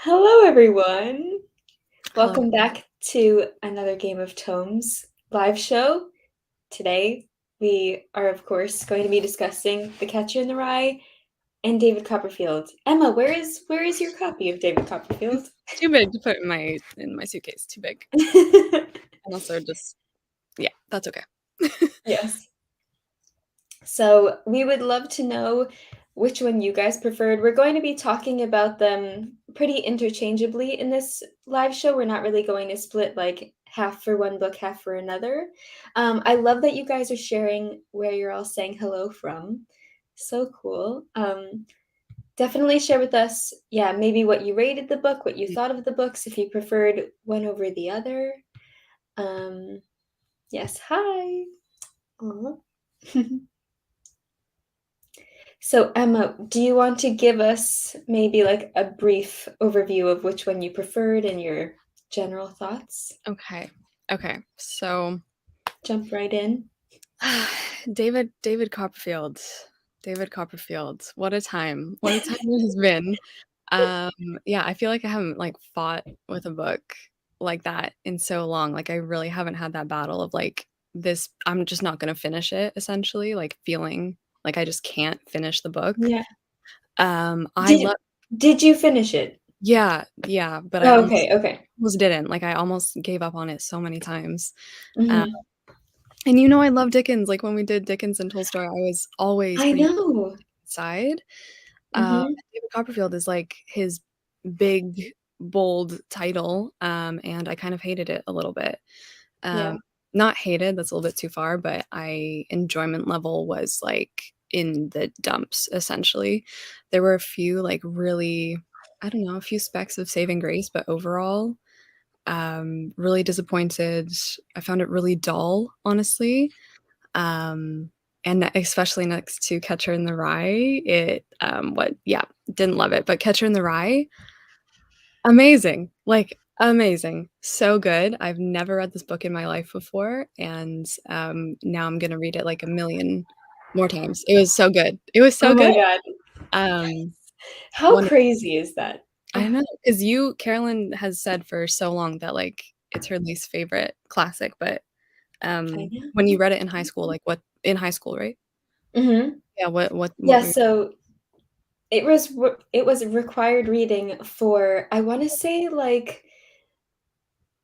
Hello, everyone. Hello. Welcome back to another Game of Tomes live show. Today, we are, of course, going to be discussing The Catcher in the Rye and David Copperfield. Emma, where is your copy of David Copperfield? It's too big to put in my suitcase. Too big. And also just yeah, that's okay. Yes. So we would love to know which one you guys preferred. We're going to be talking about them pretty interchangeably in this live show. We're not really going to split like half for one book, half for another. I love that you guys are sharing where you're all saying hello from. So cool. Definitely share with us, yeah, maybe what you rated the book, what you thought of the books, if you preferred one over the other. Yes, hi. Aw. So, Emma, do you want to give us maybe like a brief overview of which one you preferred and your general thoughts? Okay. Okay. So Jump right in. David Copperfield. David Copperfield. What a time. What a time it has been. Yeah, I feel like I haven't like fought with a book like that in so long. Like I really haven't had that battle of like this I'm just not gonna finish it essentially, like feeling like I just can't finish the book. Yeah. I Did love did you finish it? yeah, but I Oh, almost okay, okay. almost didn't. Like, I almost gave up on it so many times. Um, Mhm. and you know I love Dickens. Like, when we did Dickens and Tolstoy, I was always I reading know. side. Mhm. David Copperfield is, like, his big, bold title, and I kind of hated it a little bit. Um, Yeah. not hated, that's a little bit too far, but enjoyment level was, like, in the dumps, essentially. There were a few, like, really I don't know, a few specks of saving grace, but overall, really disappointed. I found it really dull, honestly. Um, and especially next to Catcher in the Rye, didn't love it, but Catcher in the Rye, amazing, like, amazing, so good. I've never read this book in my life before, and, now I'm gonna read it, like, a million more times. It was so good. It was Oh so good. my god. Um, How one crazy is that? I know, 'cause Carolyn has said for so long that, like, it's her least favorite classic, but, I know. when you read it in high school, like, what in high school, right? Mhm. Yeah, what Yeah, were so it was required reading for, I wanna say, like,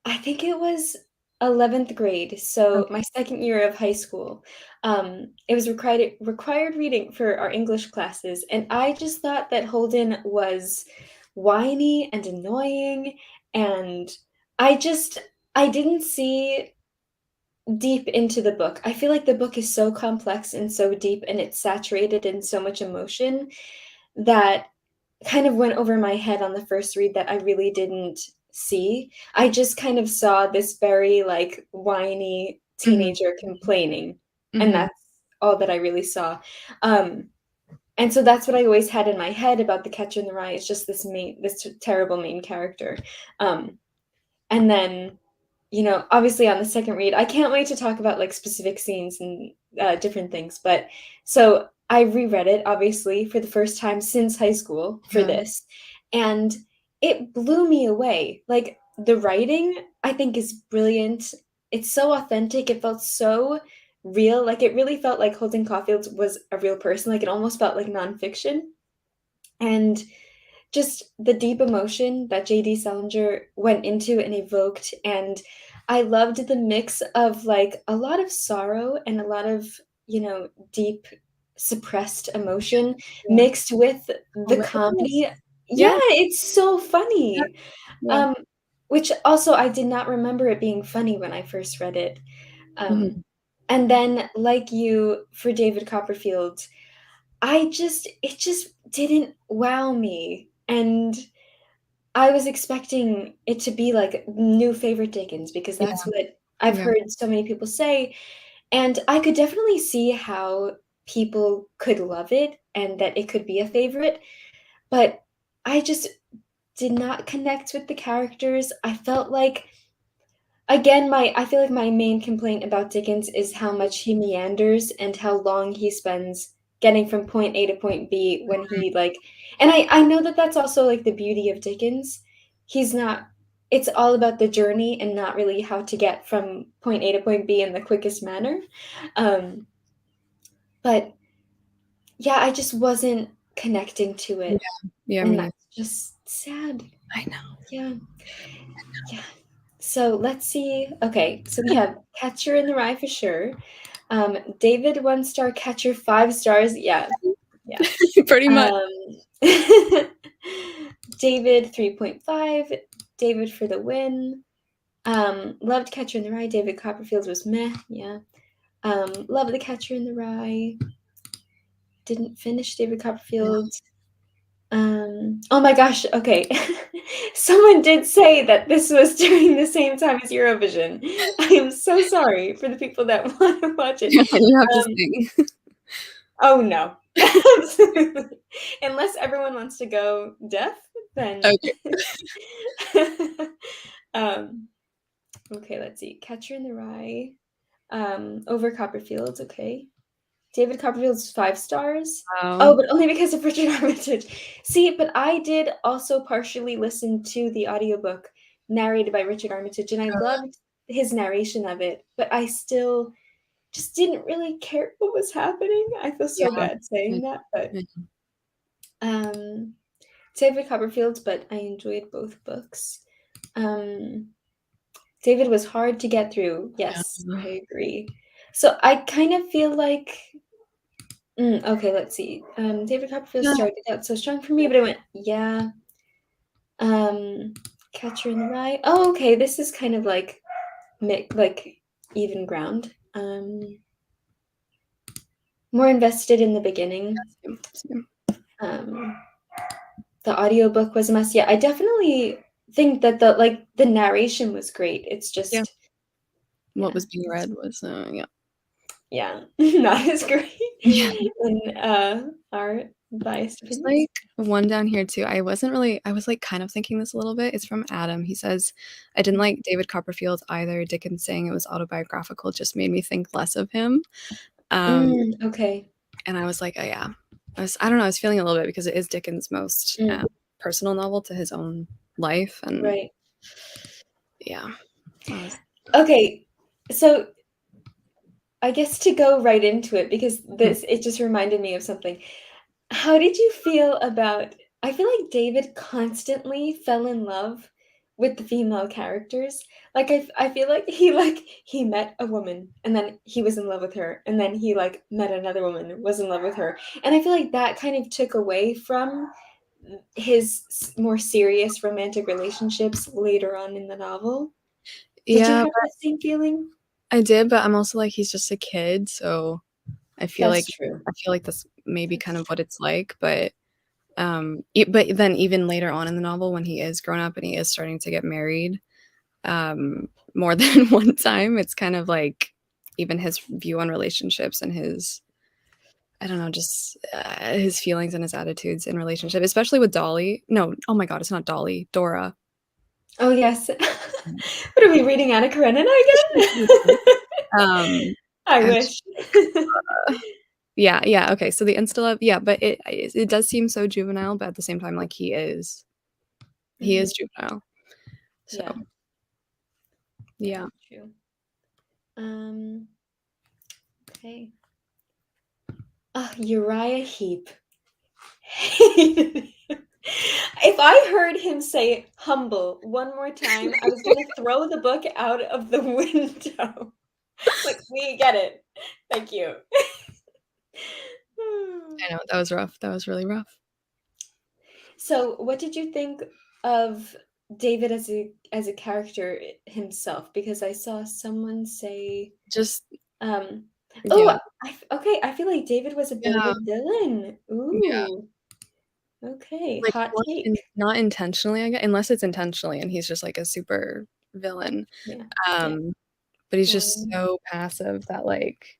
I think it was 11th grade, so okay. my 2nd year of high school. It was required reading for our English classes, and I just thought that Holden was whiny and annoying, and I just I didn't see deep into the book. I feel like the book is so complex and so deep, and it's saturated in so much emotion that kind of went over my head on the first read that I really didn't see. I just kind of saw this very, like, whiny Mhm, teenager complaining, and mhm, that's all that I really saw. Um, and so that's what I always had in my head about The Catcher in the Rye, is just this terrible main character. Um, and then, obviously on the second read, I can't wait to talk about like specific scenes and different things. But so I reread it obviously for the first time since high school for yeah, this, and it blew me away. Like the writing, I think is brilliant. It's so authentic. It felt so real. Like it really felt like Holden Caulfield was a real person. Like it almost felt like nonfiction. And just the deep emotion that J.D. Salinger went into and evoked, and I loved the mix of, like, a lot of sorrow and a lot of, deep suppressed emotion yeah. mixed with the Hilarious. comedy. Yeah, Yeah, it's so yeah, funny. yeah. Um, which also I did not remember it being funny when I first read it. Mhm, And then, like you, for David Copperfield, it just didn't wow me, and I was expecting it to be like new favorite Dickens because yeah, that's what I've yeah, heard so many people say, and I could definitely see how people could love it and that it could be a favorite, but I just did not connect with the characters. I felt like again, my I feel like my main complaint about Dickens is how much he meanders and how long he spends getting from point A to point B when he, like, and I know that that's also, like, the beauty of Dickens, he's not it's all about the journey and not really how to get from point A to point B in the quickest manner. Um, but yeah, I just wasn't connecting to Yeah. it, Yeah, and me neither. that's just sad. I know. Yeah, yeah. So let's see. Okay, so we have Catcher in the Rye for sure. David 1 star, Catcher 5 stars. Yeah, yeah. Pretty much. Um, David 3.5. David for the win. Loved Catcher in the Rye. David Copperfield was meh. Yeah. Loved the Catcher in the Rye. Didn't finish David Yeah. Copperfield. Oh my gosh, okay. Someone did say that this was during the same time as Eurovision. I am so sorry for the people that want to watch it. You have to Um, sing. oh no. Unless everyone wants to go deaf, then Okay. um, okay, let's see. Catcher in the Rye. Over Copperfield, okay. David Copperfield's 5 stars. Oh, Wow. but only because of Richard Armitage. See, but I did also partially listen to the audiobook narrated by Richard Armitage, and I loved his narration of it, but I still just didn't really care what was happening. I feel Yeah. so bad saying I that, but I um David Copperfield, but I enjoyed both books. Um David was hard to get through. Yes, yeah. I agree. So I kind of feel like okay, let's see. David Copperfield Yeah. started out so strong for me, but I went, yeah. Um, Catcher in the Rye. Oh, okay. This is kind of like like even ground. More invested in the beginning. Same, same. Um, the audiobook was a must. Yeah, I definitely think that the narration was great. It's Yeah. just What yeah, was being read was, yeah. yeah, not as great Yeah. in our biased There's, opinions. like, one down here too. I was, like, kind of thinking this a little bit. It's from Adam. He says, "I didn't like David Copperfield either. Dickens saying it was autobiographical just made me think less of him." Um, Okay. and I was like, "Oh, yeah." I don't know, I was feeling a little bit because it is Dickens' most, Mm, personal novel to his own life, and right. yeah, I was Okay. So I guess to go right into it, because mhm. this it just reminded me of something. How did you feel about I feel like David constantly fell in love with the female characters. Like I feel like he met a woman and then he was in love with her and then he like met another woman, was in love with her. And I feel like that kind of took away from his more serious romantic relationships later on in the novel. Did you Yeah, have that same feeling? I did, but I'm also like, he's just a kid, so That's true. I feel like that's maybe kind That's of true. what it's like, but, but then even later on in the novel when he is grown up and he is starting to get married, more than one time, it's kind of like even his view on relationships and his I don't know, just, his feelings and his attitudes in relationship, especially with Dolly. No, oh my god, it's not Dolly, Dora. Oh, yes. What are we reading, Anna Karenina again? Um, I I'm wish. yeah, yeah, okay, so the insta love, yeah, but it does seem so juvenile, but at the same time, like, he Mhm. is juvenile, so, Yeah, yeah, yeah. true. Um, okay. Uriah Heep. If I heard him say humble one more time, I was gonna throw the book out of the window. Like, we get it. Thank you. I know, that was rough, that was really rough. So, what did you think of David as a character himself? Because I saw someone say, Just um, yeah, oh, okay, I feel like David was a bit of yeah, a villain. yeah, Ooh, okay, like, hot take. not intentionally, I guess, unless it's intentionally and he's just, like, a super villain, Yeah, yeah. um, but he's just Um, so passive that, like,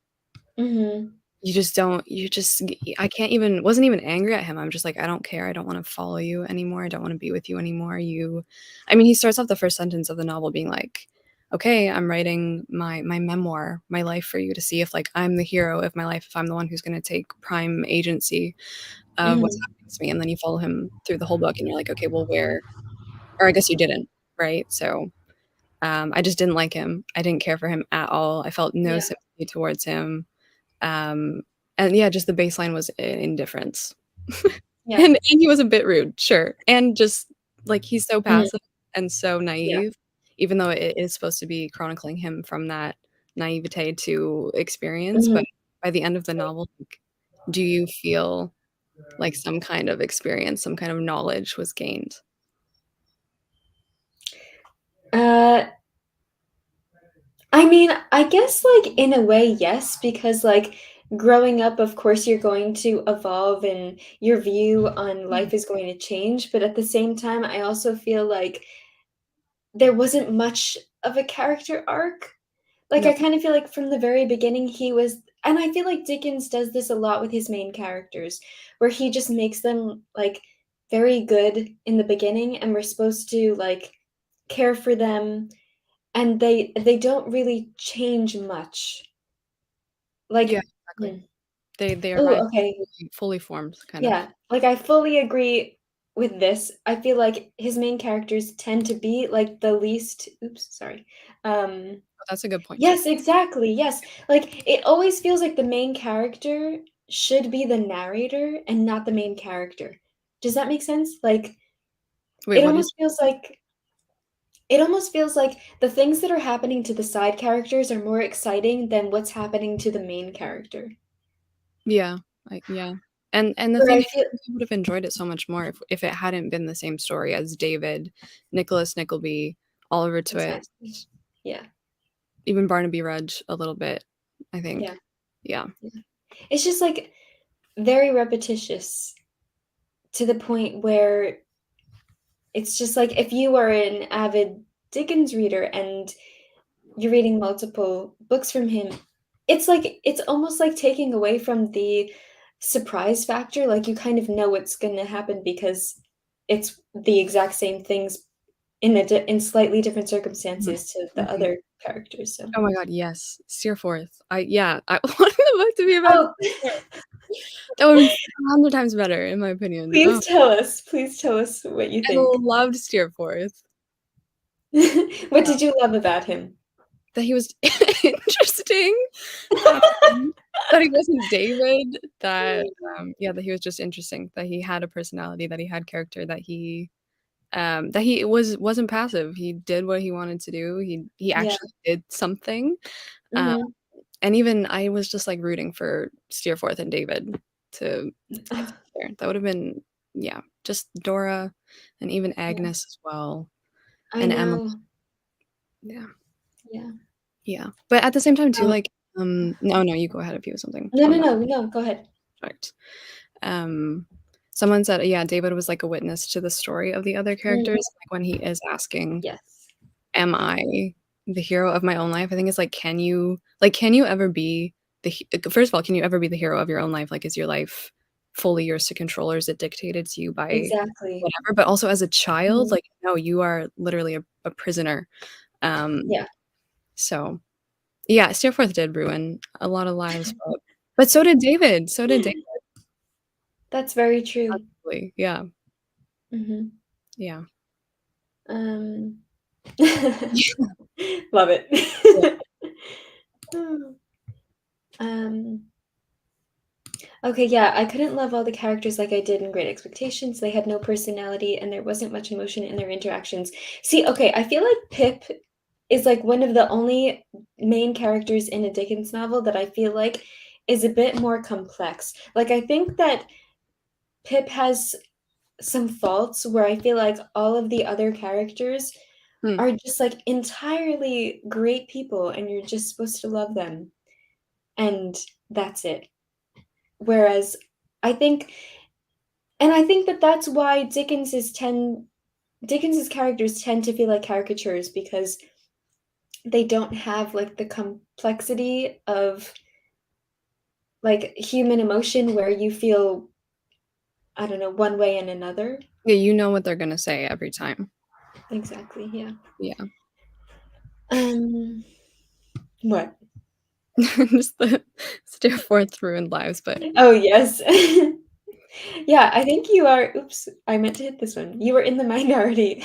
mhm, you just I can't even wasn't even angry at him, I'm just like, "I don't care, I don't wanna follow you anymore, I don't wanna be with you anymore, you" I mean, he starts off the first sentence of the novel being like, "Okay, I'm writing my memoir, my life for you to see if, like, I'm the hero of my life, if I'm the one who's gonna take prime agency of what's mhm, happening to me," and then you follow him through the whole book and you're like, "Okay, well, where or I guess you didn't, right? So, I just didn't like him. I didn't care for him at all. I felt no Yeah. sympathy towards him. Um, and yeah, just the baseline was indifference. Yeah. And he was a bit rude, sure, and just, like, he's so Mhm. passive and so Yeah. naive, even though it is supposed to be chronicling him from that naivete to experience, but Mhm. by the end of the novel, like, do you feel like some kind of experience, some kind of knowledge was gained? Uh, I mean, I guess, like, in a way, yes, because, like, growing up, of course, you're going to evolve and your view on Mm, life is going to change, but at the same time, I also feel like there wasn't much of a character arc. Like, no, I kinda feel like from the very beginning, he was and I feel like Dickens does this a lot with his main characters, where he just makes them, like, very good in the beginning, and we're supposed to, like, care for them, and they don't really change much. yeah, Like exactly. mm. They Ooh, arrive okay. fully formed, kind of. Yeah, like, I fully agree with this. I feel like his main characters tend to be, like, the least oops, sorry. Um Oh, that's a good point too. Yes, exactly, yes. Like, it always feels like the main character should be the narrator and not the main character. Does that make sense? Like, Wait, it what do you almost feels like it almost feels like the things that are happening to the side characters are more exciting than what's happening to the main character. Yeah, yeah. And the Where thing I is, feel I think I would have enjoyed it so much more if it hadn't been the same story as David, Nicholas Nickleby, Oliver Twist, exactly. Yeah, even Barnaby Rudge a little bit, I think. yeah, Yeah. yeah. It's just, like, very repetitious to the point where it's just like if you are an avid Dickens reader and you're reading multiple books from him, it's almost like taking away from the surprise factor, like, you kind of know what's gonna happen because it's the exact same things in slightly different Mhm, circumstances to the mhm. other characters, so Oh my god, yes, Steerforth. I wanted the book to be about Oh, Steerforth. That would be 100 times better in my opinion. Oh, please tell us what you I think. loved Steerforth. What did you love about him? That he was interesting, um, that he wasn't David, that, yeah, that he was just interesting, that he had a personality, that he had character, that he wasn't passive, he did what he wanted to do, he Yeah, actually did something, um, mhm. and even I was just, like, rooting for Steerforth and David to get together. That would've been yeah, just Dora and even Yeah, Agnes as well, I and Emily. know. Yeah. Yeah. Yeah, but at the same time too, Um, like, no, no, you go ahead if you have something no, on no, that no, no, go ahead. subject. Um, someone said, yeah, David was like a witness to the story of the other characters, Mhm. like, when he is asking, Yes. "Am I the hero of my own life?" I think it's like, can you ever be first of all, can you ever be the hero of your own life? Like, is your life fully yours to control, or is it dictated to you by Exactly. whatever? But also as a child, Mhm. like, no, you are literally a prisoner. Um, Yeah. so yeah, Steerforth did ruin a lot of lives, but so did David, so did David, That's very true. actually, yeah, Mhm. yeah. Um, love it. Yeah, Um, okay, yeah, I couldn't love all the characters like I did in Great Expectations. They had no personality and there wasn't much emotion in their interactions. See, okay, I feel like Pip is like one of the only main characters in a Dickens novel that I feel like is a bit more complex. Like, I think that Pip has some faults where I feel like all of the other characters hmm. are just like entirely great people and you're just supposed to love them. And that's it. Whereas I think I think that that's why Dickens's characters tend to feel like caricatures because they don't have like the complexity of like human emotion where you feel I don't know one way and another. Yeah, you know what they're gonna say every time. Exactly. Yeah. Yeah. Um. What? Just the Steerforth ruined lives, but Oh yes. Yeah, I think you are oops, I meant to hit this one. You were in the minority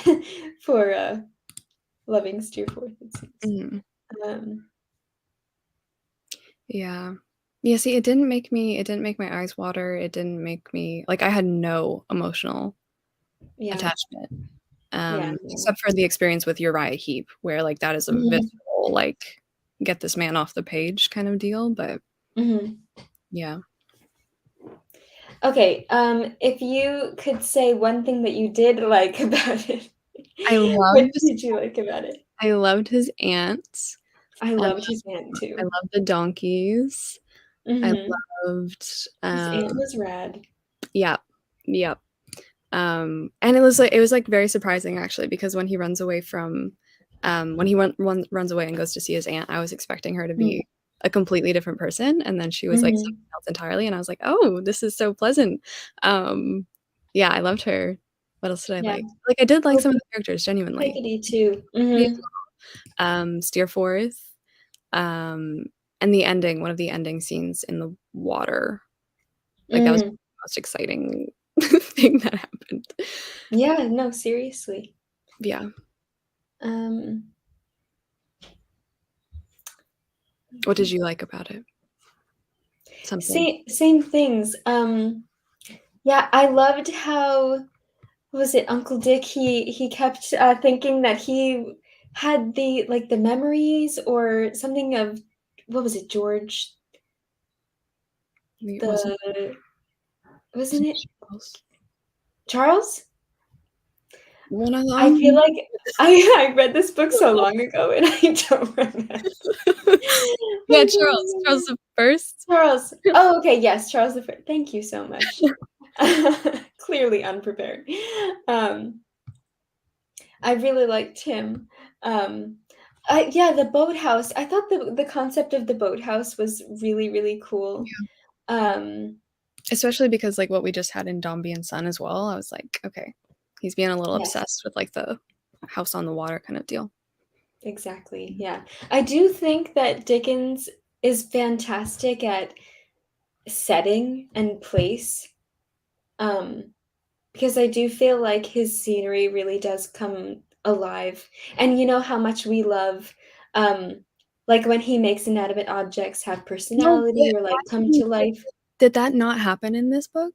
for, loving Steerforth, it seems. Mhm. Um, Yeah. Yeah, see, it didn't make my eyes water, it didn't make me like, I had no emotional yeah, attachment, yeah, no. except for the experience with Uriah Heep, where, like, that is a Mhm, visceral, like, get this man off the page kind of deal, but mhm. yeah. Okay, if you could say one thing that you did like about it, I what loved did you like about it? I loved his aunts, I I loved his aunt loved I too. loved the donkeys, I Mhm. loved, His aunt was rad. yeah, yep. And it was, like, very surprising actually because when he runs away and goes to see his aunt, I was expecting her to Mm, be a completely different person, and then she was, like, mhm. something else entirely, and I was like, "Oh, this is so pleasant." Um, yeah, I loved her. What else did I Yeah. like? Like, I did like Oh, some of the characters, genuinely. Pickety too. Yeah. Mhm. Steerforth, um, and the ending one of the ending scenes in the water, like, that was Mm. the most exciting thing that happened. Yeah, no, seriously. Yeah. Um, What did you like about it? Something. same things. Yeah, I loved how what was it, Uncle Dick, he kept, thinking that he had the memories or something of what was it, George It wasn't the wasn't wasn't it Charles. Charles? One of I feel them. like I read this book so long ago and I don't remember. Yeah, I don't Charles remember. the First. Charles. Oh, okay, yes, Charles the First. Thank you so much. Clearly unprepared. Um, I really liked him. Um, yeah, the boathouse. I thought the concept of the boathouse was really, really cool. Um, Especially because, like, what we just had in Dombey and Son as well, I was like, "Okay, he's being a little yes, obsessed with, like, the house on the water kind of deal." exactly. Yeah. I do think that Dickens is fantastic at setting and place. Um, because I do feel like his scenery really does come alive. And you know how much we love, um, like when he makes inanimate objects have No, personality or like come to life. did that not happen in this book?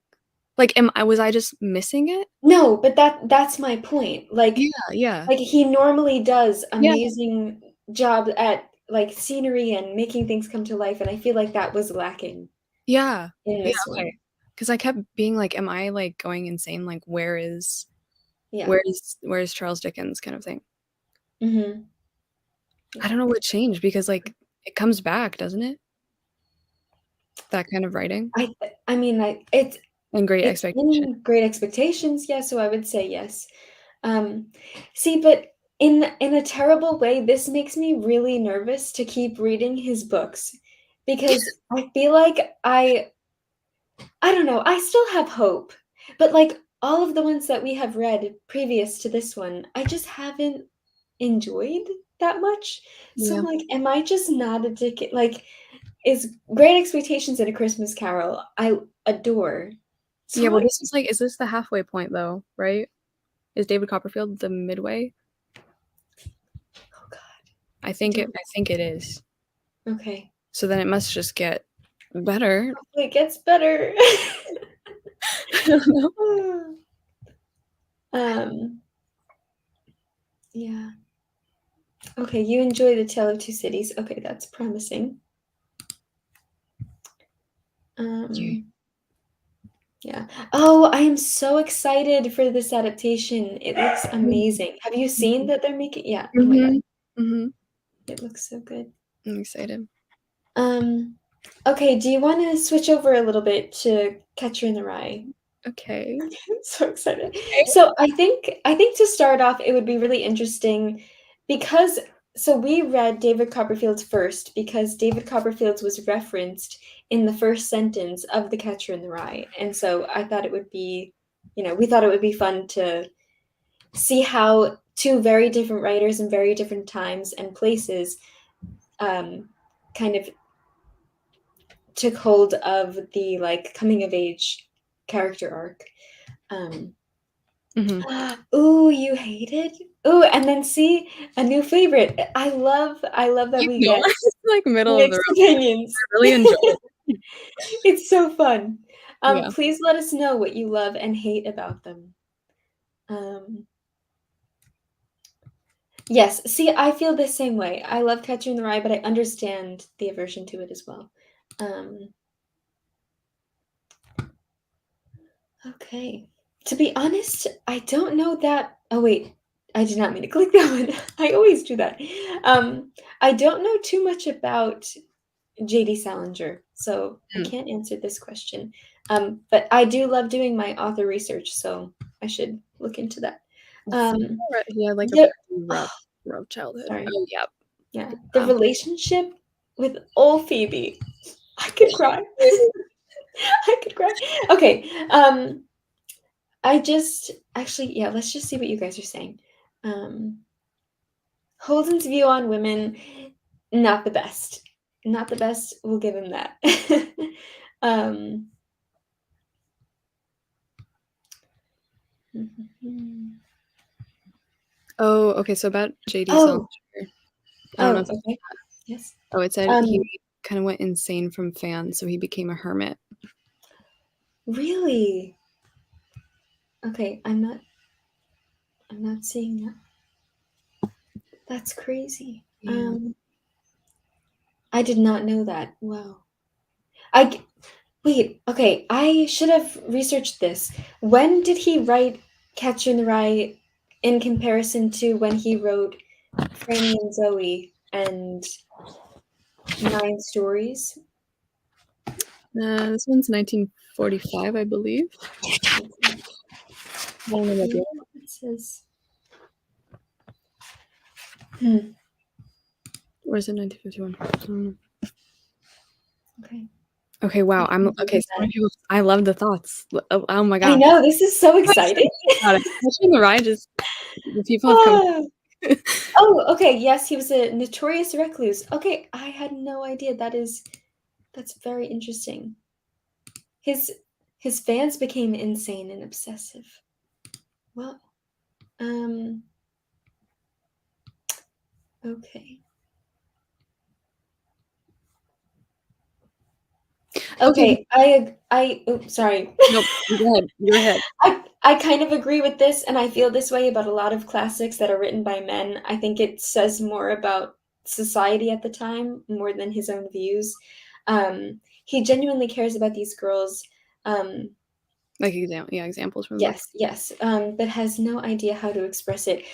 Like, am I was I just missing it? No, but that's my point. Yeah, yeah. Like he normally does Yeah, amazing job at like scenery and making things come to life, and I feel like that was lacking yeah. in Yeah, this okay. one. 'Cause I kept being like, "Am I, like, going insane? Like, Yeah. where is Charles Dickens?" kind of thing. Mhm. I Yeah. don't know what changed because, like, it comes back, doesn't it? That kind of writing? I mean, And Great it's Expectation. in Great Expectations, yeah, so I would say yes. Um, see, but in a terrible way, this makes me really nervous to keep reading his books because I feel like I don't know, I still have hope, but, like, all of the ones that we have read previous to this one, I just haven't enjoyed that much. So I'm Yeah. like, am I just not addicted? Like, is Great Expectations and A Christmas Carol I adore. Yeah, So well, I'm this is, like is this the halfway point, though, right? Is David Copperfield the midway? oh god, I don't I think it is. okay. So then it must just get better. Hopefully it gets better. I don't know. Um, yeah. Okay, you enjoy The Tale of Two Cities. Okay, that's promising. Yeah. Um, yeah. Oh, I am so excited for this adaptation. It looks amazing. Have you seen that they're making yeah, oh my god, Mhm. Mhm. it looks so good. I'm excited. Um, okay, do you wanna switch over a little bit to Catcher in the Rye? Okay. I'm so excited. Okay. So I think to start off, it would be really interesting because so we read David Copperfield's first because David Copperfield's was referenced in the first sentence of The Catcher in the Rye, and so I thought it would be, we thought it would be fun to see how two very different writers in very different times and places kind of took hold of the like coming of age. character arc. Um, Mhm. ooh, you hated? Ooh, and then see a new favorite. I love that You we know, get it's like middle of the mixed road. opinions. I really enjoy it. It's so fun. Yeah. Please let us know what you love and hate about them. Um, yes, see, I feel the same way. I love Catcher in the Rye, but I understand the aversion to it as well. Um, okay. To be honest, I don't know that. Oh, wait. I did not mean to click that one. I always do that. I don't know too much about JD Salinger, so I Mm. can't answer this question. But I do love doing my author research, so I should look into that. Um, He had, like, a the pretty rough childhood. sorry, Oh, yeah. yeah, the relationship with old Phoebe, I could cry. I could cry. Okay, I just actually, yeah, let's just see what you guys are saying. Um, Holden's view on women, not the best. Not the best. We'll give him that. um, Oh, okay, so about JD Salinger, oh, I don't know if okay. Yes. it said he Um, kinda went insane from fans, so he became a hermit. really? Okay, I'm not seeing that. That's crazy. Yeah. I did not know that. Wow. I g- Wait, okay, I should have researched this. When did he write Catcher in the Rye in comparison to when he wrote Franny and Zoe and Nine Stories? This one's 1945, I believe. Okay. I don't know about the It says. Hmm. or is it 1951? I don't know. Okay. Okay, wow, I can okay, Google so many that. people I love the thoughts. Oh my I gosh. know this is so I'm exciting. excited about it. Catching the Rye just the people have come. Ah. Oh, okay. Yes, he was a notorious recluse. Okay, I had no idea. That's very interesting. His his fans became insane and obsessive. Well, um, okay. Okay, Okay, oops, sorry. nope, go ahead, go ahead. I kind of agree with this, and I feel this way about a lot of classics that are written by men. I think it says more about society at the time more than his own views. He genuinely cares about these girls. Um, Like, examples from the book. yes, yes, but has no idea how to express it.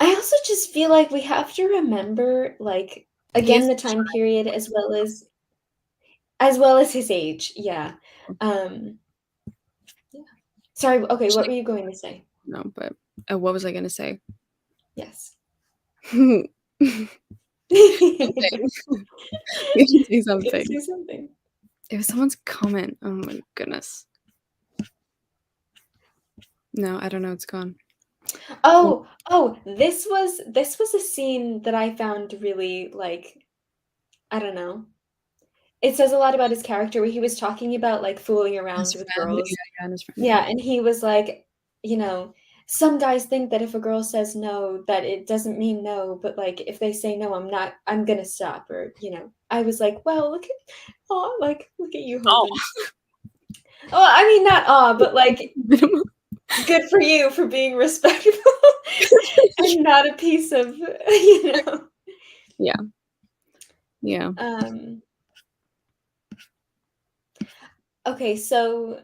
I also just feel like we have to remember, like, He again, is the time period as well as his age. Yeah. Um, yeah. Sorry. Okay, what actually were you going to say? no, but, what was I gonna say? Yes. Something. You can say Gonna something. say something. It was someone's comment. Oh my goodness. No, I don't know, it's gone. Um, Oh, this was a scene that I found really, like, I don't know. It says a lot about his character where he was talking about, like, fooling around his with friend, girls. yeah, and his friend, yeah. Yeah, and he was like, you know, "Some guys think that if a girl says no, that it doesn't mean no, but, like, if they say no, I'm gonna stop," or, I was like, "Well, look at you, Oh. Holden." Well, I mean, not aw, but, like, good for you for being respectful and not a piece of, you know? Yeah, yeah. Um, okay, so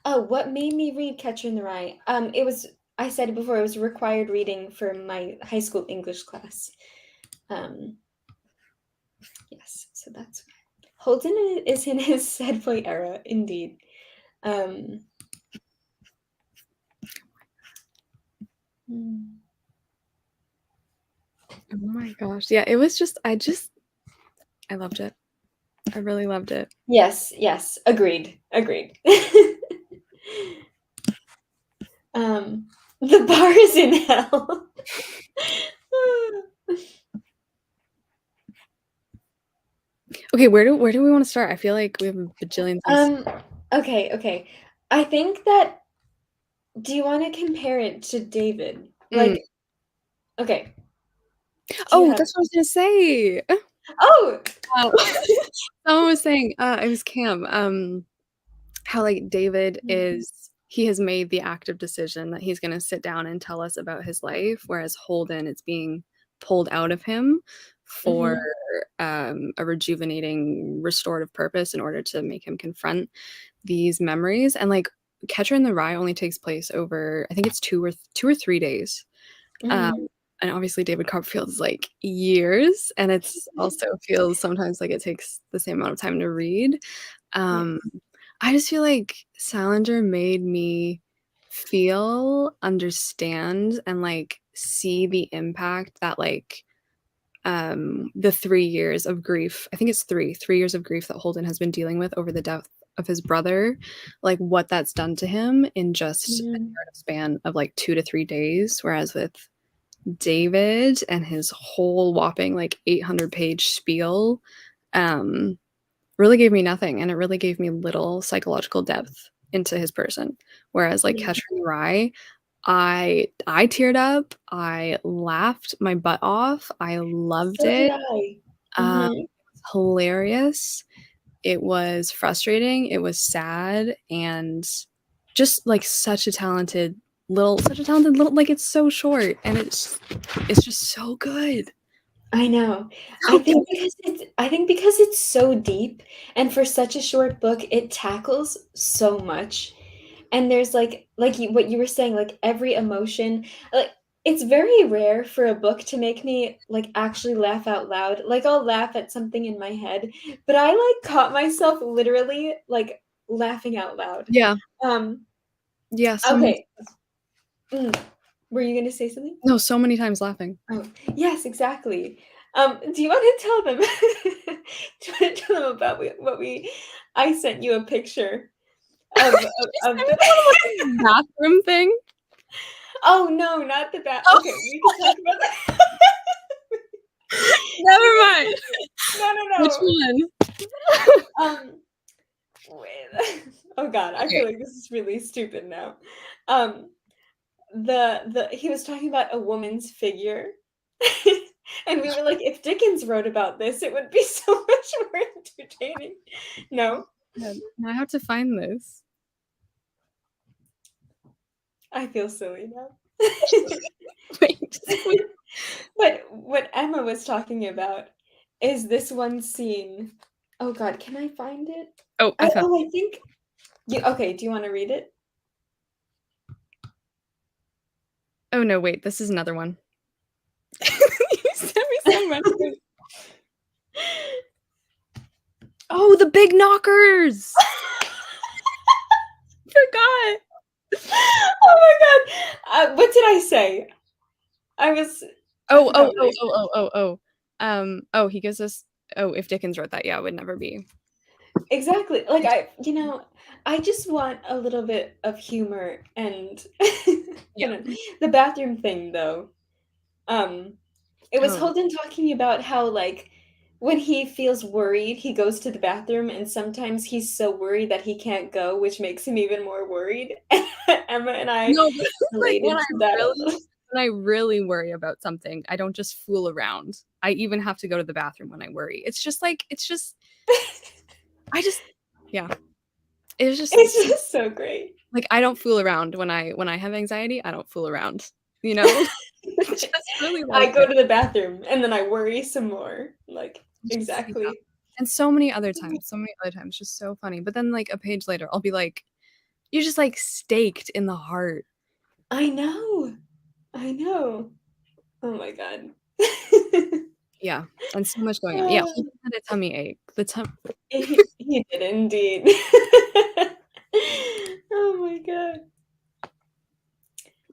what made me read Catcher in the Rye? I said it before, it was required reading for my high school English class. Um, yes, so that's why. Holden is in his sad boy era, indeed. Um, mm, Oh my gosh. Yeah, it was just I loved it. I really loved it. yes, yes, agreed, agreed. um, the bar is in hell. Okay, Okay, where do we wanna start? I feel like we have a bajillion things. Um, okay, okay. I think that do you wanna compare it to David? Mm. Like, okay, do you Oh, have that's what I was gonna say. Oh! Uh, someone was saying, it was Cam, how, like, David Mm, is he has made the active decision that he's gonna sit down and tell us about his life, whereas Holden, it's being pulled out of him for, mhm, a rejuvenating, restorative purpose in order to make him confront these memories, and, like, Catcher in the Rye only takes place over I think it's 2 or 3 days. Um, mhm. and obviously David Copperfield is, like, years, and it's also feels sometimes like it takes the same amount of time to read. Um, Yes. I just feel like Salinger made me feel, understand, and, like, see the impact that, like, the 3 years of grief I think it's 3 years of grief that Holden has been dealing with over the death of his brother, like, what that's done to him in just a Mhm. narrative span of, like, 2 to 3 days, whereas with David and his whole whopping, like, 800-page spiel, um, really gave me nothing, and it really gave me little psychological depth into his person, whereas, like, Yeah. Catcher in the Rye, I teared up, I laughed my butt off, I loved So did it, I. it Mhm. was hilarious, it was frustrating, it was sad, and just, like, such a talented little like, it's so short, and it's just so good. I know. So good. I think because it's so deep, and for such a short book, it tackles so much. And there's, like you what you were saying, like, every emotion like, it's very rare for a book to make me, like, actually laugh out loud. Like, I'll laugh at something in my head, but I, like, caught myself literally, like, laughing out loud. Yeah, Um, yeah, so many okay. Mm. Were you gonna say something? no, so many times laughing. Oh, yes, exactly. Do you wanna tell them do you wanna tell them about what we I sent you a picture You of sent me the the one about the bathroom thing? Oh, no, not the bat Oh, okay, we can talk about that. never We can mind. no, no, Which no. one? Wait. Oh god, I Okay. feel like this is really stupid now. Um, the he was talking about a woman's figure, and we were like, "If Dickens wrote about this, it would be so much more entertaining." No? Good. Now I have to find this. I feel silly now. Wait, just wait. But what Emma was talking about is this one scene. Oh god, can I find it? Oh, I Oh, found I think you okay, do you wanna read it? oh, no, wait, this is another one. You sent me so much good oh, the big knockers! Forgot. Oh my god! What did I say? I was I Oh, forgot oh, what oh, I oh, said. oh, oh, oh. Oh, he gives us oh, if Dickens wrote that, yeah, it would never be. Exactly, like, I just want a little bit of humor and Yeah. the bathroom thing, though, um, it was Oh. Holden talking about how, like, when he feels worried, he goes to the bathroom, and sometimes he's so worried that he can't go, which makes him even more worried. Emma and I No, but it's like related to that a little. when I really worry about something, I don't just fool around. I even have to go to the bathroom when I worry. It's just like it's just I just yeah. It's just It's just so great. like, I don't fool around when I have anxiety, I don't fool around, you know? It's just really I like go it. to the bathroom, and then I worry some more, like, It's just yeah. exactly. And so many other times, just so funny. But then, like, a page later, I'll be like, "You're just, like, staked in the heart." I know, I know. Oh my god. Yeah, and so much going on. Yeah, Oh, Holden had a tummy ache. The tum he did indeed. Oh my god.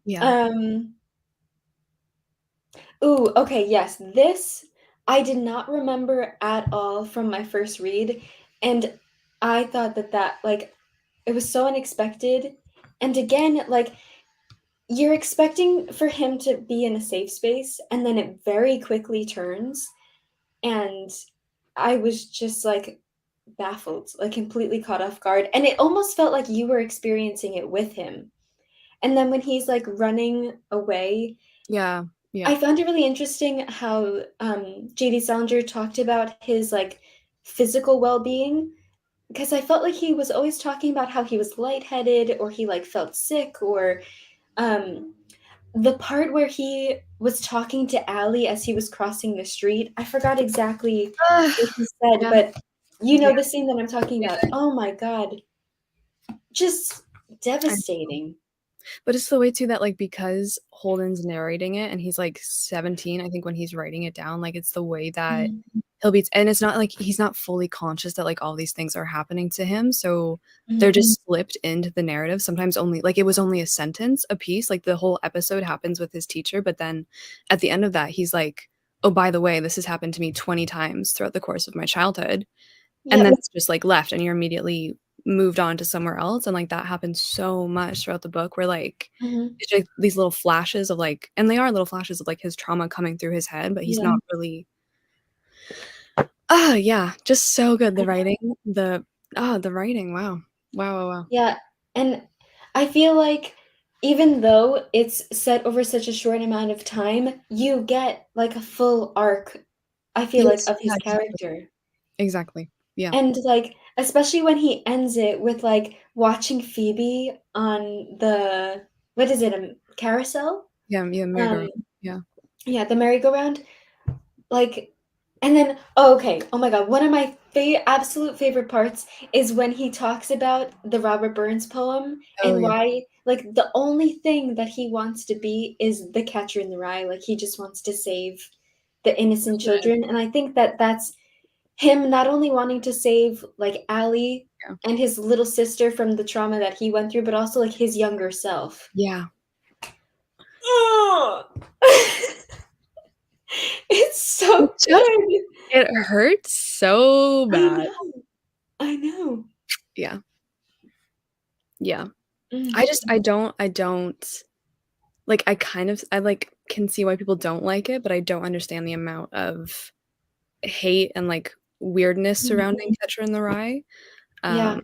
yeah. Um, ooh, okay, yes, this I did not remember at all from my first read, and I thought that, like, it was so unexpected, and again, like, you're expecting for him to be in a safe space, and then it very quickly turns, and I was just, like, baffled, like, completely caught off guard, and it almost felt like you were experiencing it with him. And then when he's, like, running away, Yeah, yeah. I found it really interesting how, JD Salinger talked about his, like, physical well-being, because I felt like he was always talking about how he was lightheaded or he, like, felt sick or, um the part where he was talking to Ally as he was crossing the street, I forgot exactly Ugh, what he said, yeah, but you yeah, know the scene that I'm talking about. yeah. Oh my god, just I devastating. But it's the way too that, like, because Holden's narrating it and he's, like, 17, I think, when he's writing it down, like, it's the way that Mhm, he'll be and it's not like he's not fully conscious that, like, all these things are happening to him, so they're mhm. just slipped into the narrative, sometimes only like, it was only a sentence a piece, like, the whole episode happens with his teacher, but then at the end of that, he's like, "Oh, by the way, this has happened to me 20 times throughout the course of my childhood." And then Yep, it's just, like, left, and you're immediately moved on to somewhere else, and, like, that happens so much throughout the book where, like, mhm, it's like these little flashes of, like and they are little flashes of, like, his trauma coming through his head, but he's yeah, not really yeah, just so good, the writing, the writing, wow. Wow, wow, wow. yeah, and I feel like even though it's set over such a short amount of time, you get, like, a full arc, I feel like, Yes, of yeah, his exactly, character. exactly. Yeah. And, like, especially when he ends it with, like, watching Phoebe on the what is it, carousel? Yeah, yeah, Um, merry-go-round, yeah. yeah, the merry-go-round, like and then oh, okay, oh my god, one of my absolute favorite parts is when he talks about the Robert Burns poem Oh, and yeah, why like, the only thing that he wants to be is the catcher in the rye, like, he just wants to save the innocent yeah, children, and I think that that's him not only wanting to save, like, Ally yeah. and his little sister from the trauma that he went through, but also, like, his younger self. Yeah. Ugh. It's It so just good. it hurts so I bad. know. I know. Yeah, yeah. Mm, I don't like, I, like, can see why people don't like it, but I don't understand the amount of hate and, like, weirdness surrounding mhm. Catcher in the Rye. Yeah, Um,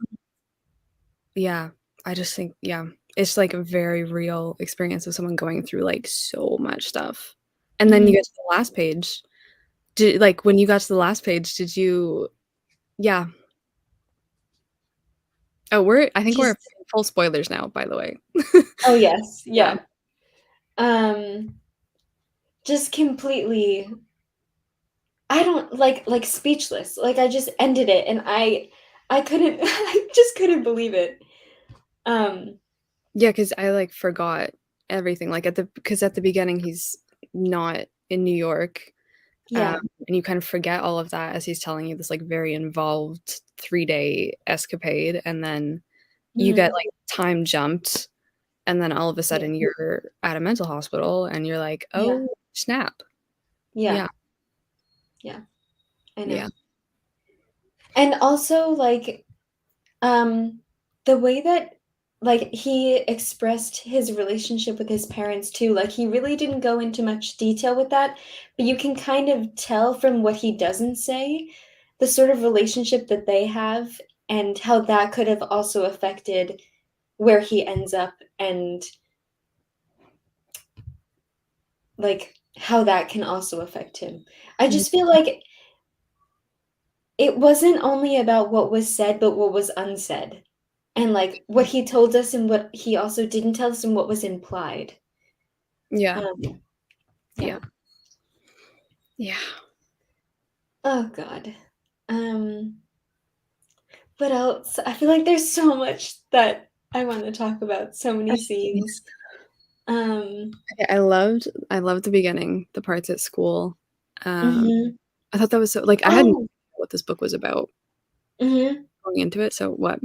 yeah, I just think yeah, it's, like, a very real experience of someone going through, like, so much stuff. And then you mhm. get to the last page. When you got to the last page, did you yeah. Oh, I think we're Just in full spoilers now, by the way. oh, yes, Yeah. yeah. Um, just completely I don't like, speechless. Like, I just ended it, and I couldn't I just couldn't believe it. Um, Yeah, because I, like, forgot everything, like, at the beginning, he's not in New York, um, yeah. and you kind of forget all of that as he's telling you this, like, very involved 3-day escapade, and then you get, Mhm. like, time jumped, and then all of a Yeah, sudden you're at a mental hospital, and you're like, yeah, "Oh, snap." yeah, Yeah, yeah, I yeah. know. And also, like, um, the way that, like, he expressed his relationship with his parents too, like, he really didn't go into much detail with that, but you can kind of tell from what he doesn't say, the sort of relationship that they have and how that could have also affected where he ends up and, like, how that can also affect him. I Mhm. just feel like it wasn't only about what was said, but what was unsaid. And, like, what he told us and what he also didn't tell us and what was implied. Yeah, Um, yeah, yeah. yeah. Oh god. Um, what else? I feel like there's so much that I wanna talk about, so many scenes. Um Okay, I loved the beginning, the parts at school. Um, Mhm. I thought that was so like, I had no Oh, idea what this book was about mhm. going into it, so what?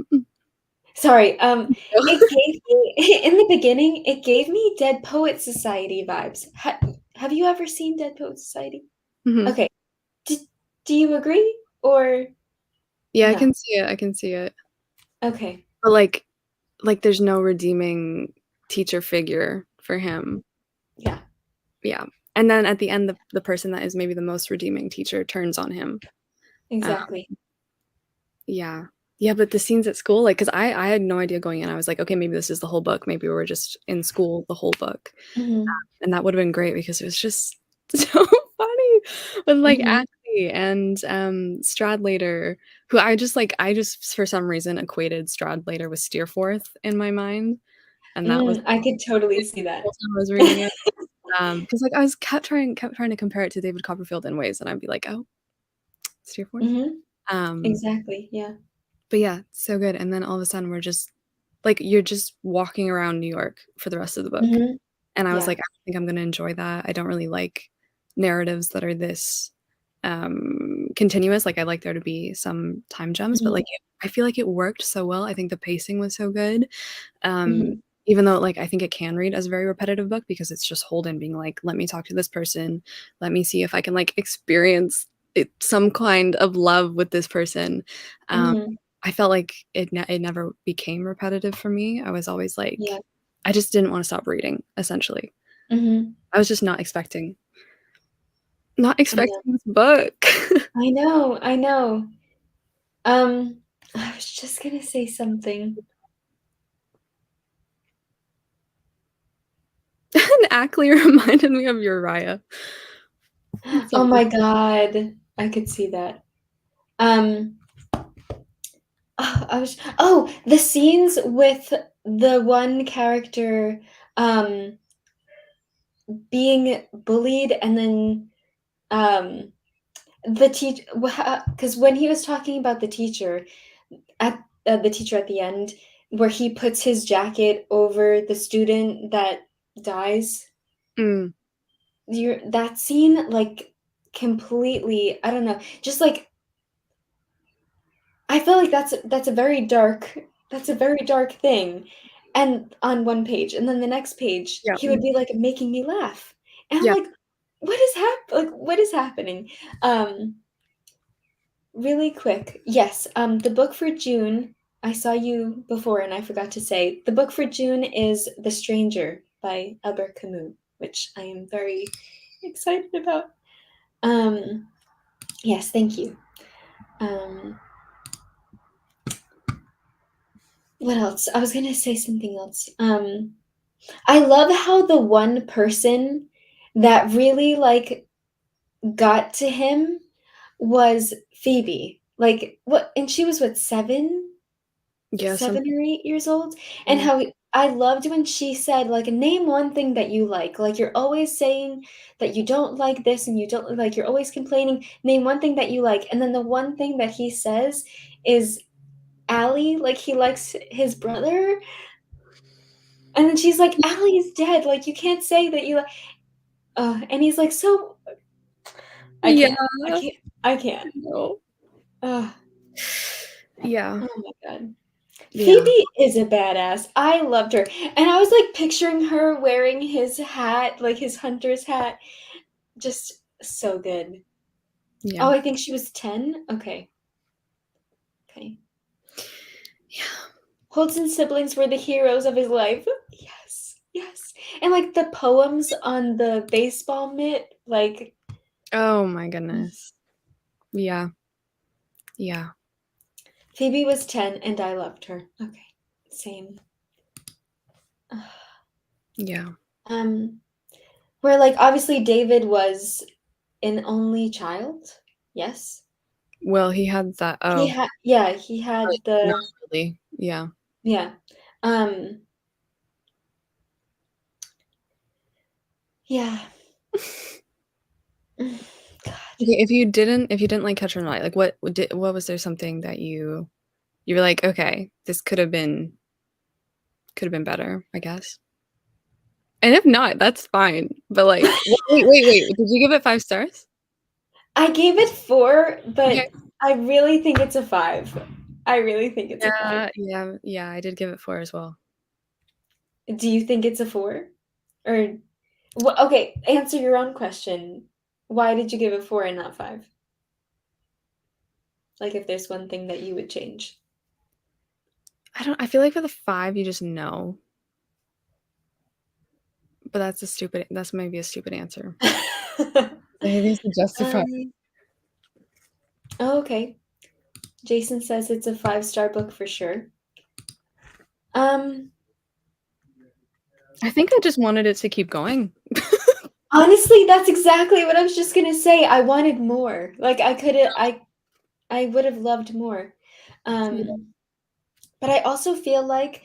Sorry, it gave me in the beginning, it gave me Dead Poets Society vibes. Have you ever seen Dead Poets Society? Mhm. Okay. D do you agree or Yeah, I no? can see it, I can see it. Okay. But, like, there's no redeeming teacher figure for him. Yeah. Yeah. And then at the end, the person that is maybe the most redeeming teacher turns on him. Exactly. Yeah. Yeah, but the scenes at school, like, 'cause I had no idea going in. I was like, "Okay, maybe this is the whole book. Maybe we're just in school the whole book." Mhm. And that would've been great because it was just so funny with, like, Mhm. Ashley and, Stradlater, who I just for some reason equated Stradlater with Steerforth in my mind, and that was I could totally the see that. whole time I was reading it. Because like, I was kept trying to compare it to David Copperfield in ways, and I'd be like, "Oh, Steerforth?" Mhm. Um Exactly, yeah. But yeah, so good, and then all of a sudden we're just like, you're just walking around New York for the rest of the book, Mhm. and I was Yeah. like, "I don't think I'm gonna enjoy that." I don't really like narratives that are this, continuous, like, I like there to be some time jumps, but, Mhm. like, I feel like it worked so well, I think the pacing was so good, um, Mhm. even though, like, I think it can read as a very repetitive book because it's just Holden being like, "Let me talk to this person, let me see if I can, like, experience some kind of love with this person." Um Mhm. I felt like it never became repetitive for me. I was always Yeah. like I just didn't wanna stop reading, essentially. Mhm. I was just not I know. expecting this book. I know, I know. Um, I was just gonna say something. And Ackley reminded me of Uriah in Oh some my god, I could see that. Um, the scenes with the one character, um, being bullied and then, um, because when he was talking about at the teacher at the end, where he puts his jacket over the student that dies, Mm, that scene, like, completely I don't know, just, like, I feel like that's a very dark thing, and on one page, and then the next page, yeah, he would be, like, making me laugh, and I'm yeah. like, what is happening?" Um, Really quick, yes, the book for June, I saw you before and I forgot to say, the book for June is The Stranger by Albert Camus, which I am very excited about. Um, yes, thank you. Um, what else? I was gonna say something else. I love how the one person that really, like, got to him was Phoebe. Like, what and she was, what, 7? Yeah, 7 something or 8 years old, and yeah. how I loved when she said, like, "Name one thing that you like, you're always saying that you don't like this and you don't like, you're always complaining. Name one thing that you like." And then the one thing that he says is Allie, like, he likes his brother, and then she's like, "Allie's dead, like, you can't say that you like." And he's like, "So." I Yeah, can't. I can't. I can't. no. Ugh. Yeah, Oh my god. yeah, Phoebe is a badass. I loved her, and I was, like, picturing her wearing his hat, like, his hunter's hat, just so good. yeah, Oh, I think she was 10? Okay, okay. yeah. Holden's siblings were the heroes of his life. Yes, yes. And, like, the poems on the baseball mitt, like, Oh my goodness. Yeah, yeah, Phoebe was 10 and I loved her. Okay, same. yeah. Um, where, like, obviously David was an only child? Yes? Well, he had that He but had not the really. Yeah. yeah. Um, yeah. God. Okay, if you didn't like Catcher in the Rye, like, what was there something that you were like, "Okay, this could have been better, I guess." And if not, that's fine, but, like wait, did you give it 5 stars? I gave it 4, Okay. but I really think it's a 5. I really think it's a 5. Yeah, I did give it 4 as well. Do you think it's a 4? Or okay, answer your own question. Why did you give it 4 and not 5? Like, if there's one thing that you would change. I feel like with a 5, you just know, but that's maybe a stupid answer. Anything to justify Um, Oh, okay. Jason says it's a five-star book for sure. Um, I think I just wanted it to keep going. Honestly, that's exactly what I was just gonna say. I wanted more. Like I could have, I would have loved more. Yeah. Um, but I also feel like,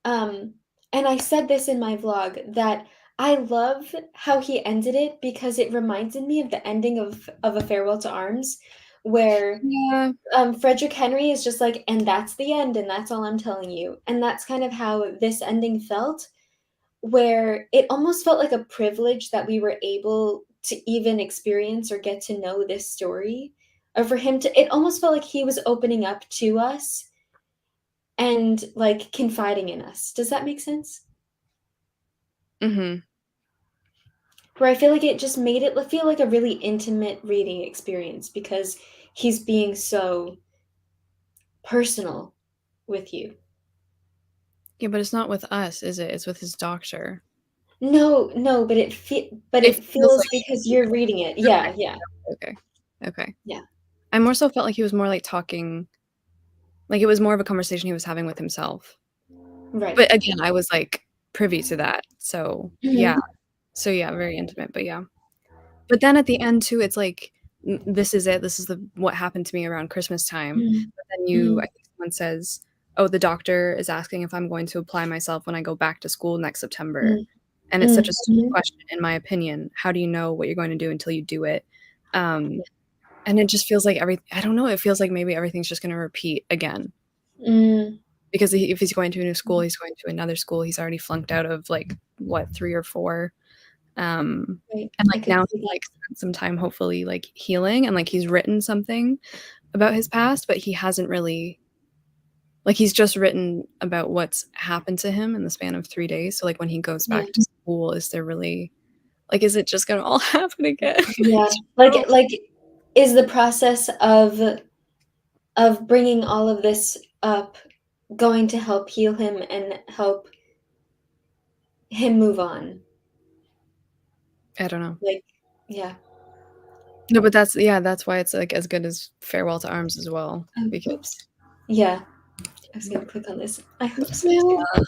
um, and I said this in my vlog, that I love how he ended it because it reminded me of the ending of A Farewell to Arms, where Yeah. Frederick Henry is just like, and that's the end, and that's all I'm telling you. And that's kind of how this ending felt, where it almost felt like a privilege that we were able to even experience or get to know this story. Or for him to, it almost felt like he was opening up to us and like confiding in us. Does that make sense? Mhm. Where I feel like it just made it feel like a really intimate reading experience because he's being so personal with you. Yeah, but it's not with us, is it? It's with his doctor. No, no, but It it feels feels like because you're reading it. Yeah, yeah, okay. Okay. yeah. I more so felt like he was more, like, talking like, it was more of a conversation he was having with himself. Right. But again, I was, like, privy to that, so, yeah. Mhm. So, yeah, very intimate, but yeah. But then at the end too, it's like, this is it, this is the what happened to me around Christmas time, Mhm. but then you I Mhm. think someone says, "Oh, the doctor is asking if I'm going to apply myself when I go back to school next September." Mhm. And it's such a Mm. stupid Mhm. question, in my opinion. How do you know what you're going to do until you do it? And it just feels like I don't know, it feels like maybe everything's just gonna repeat again, Mm. because if he's going to a new school, he's going to another school, he's already flunked out of, like, what, 3 or 4. Right. And, I like, could now see he's, that. like, spent some time hopefully, like, healing and, like, he's written something about his past, but he hasn't really like, he's just written about what's happened to him in the span of 3 days, so, like, when he goes Yeah. back to school, is there really like, is it just gonna all happen again? Yeah. Oh, Like, is the process of bringing all of this up going to help heal him and help him move on? I don't know. Like, yeah. No, but that's yeah, that's why it's, like, as good as Farewell to Arms as well, Oh, because oops. Yeah. I was gonna click on this. I hope so too. yeah,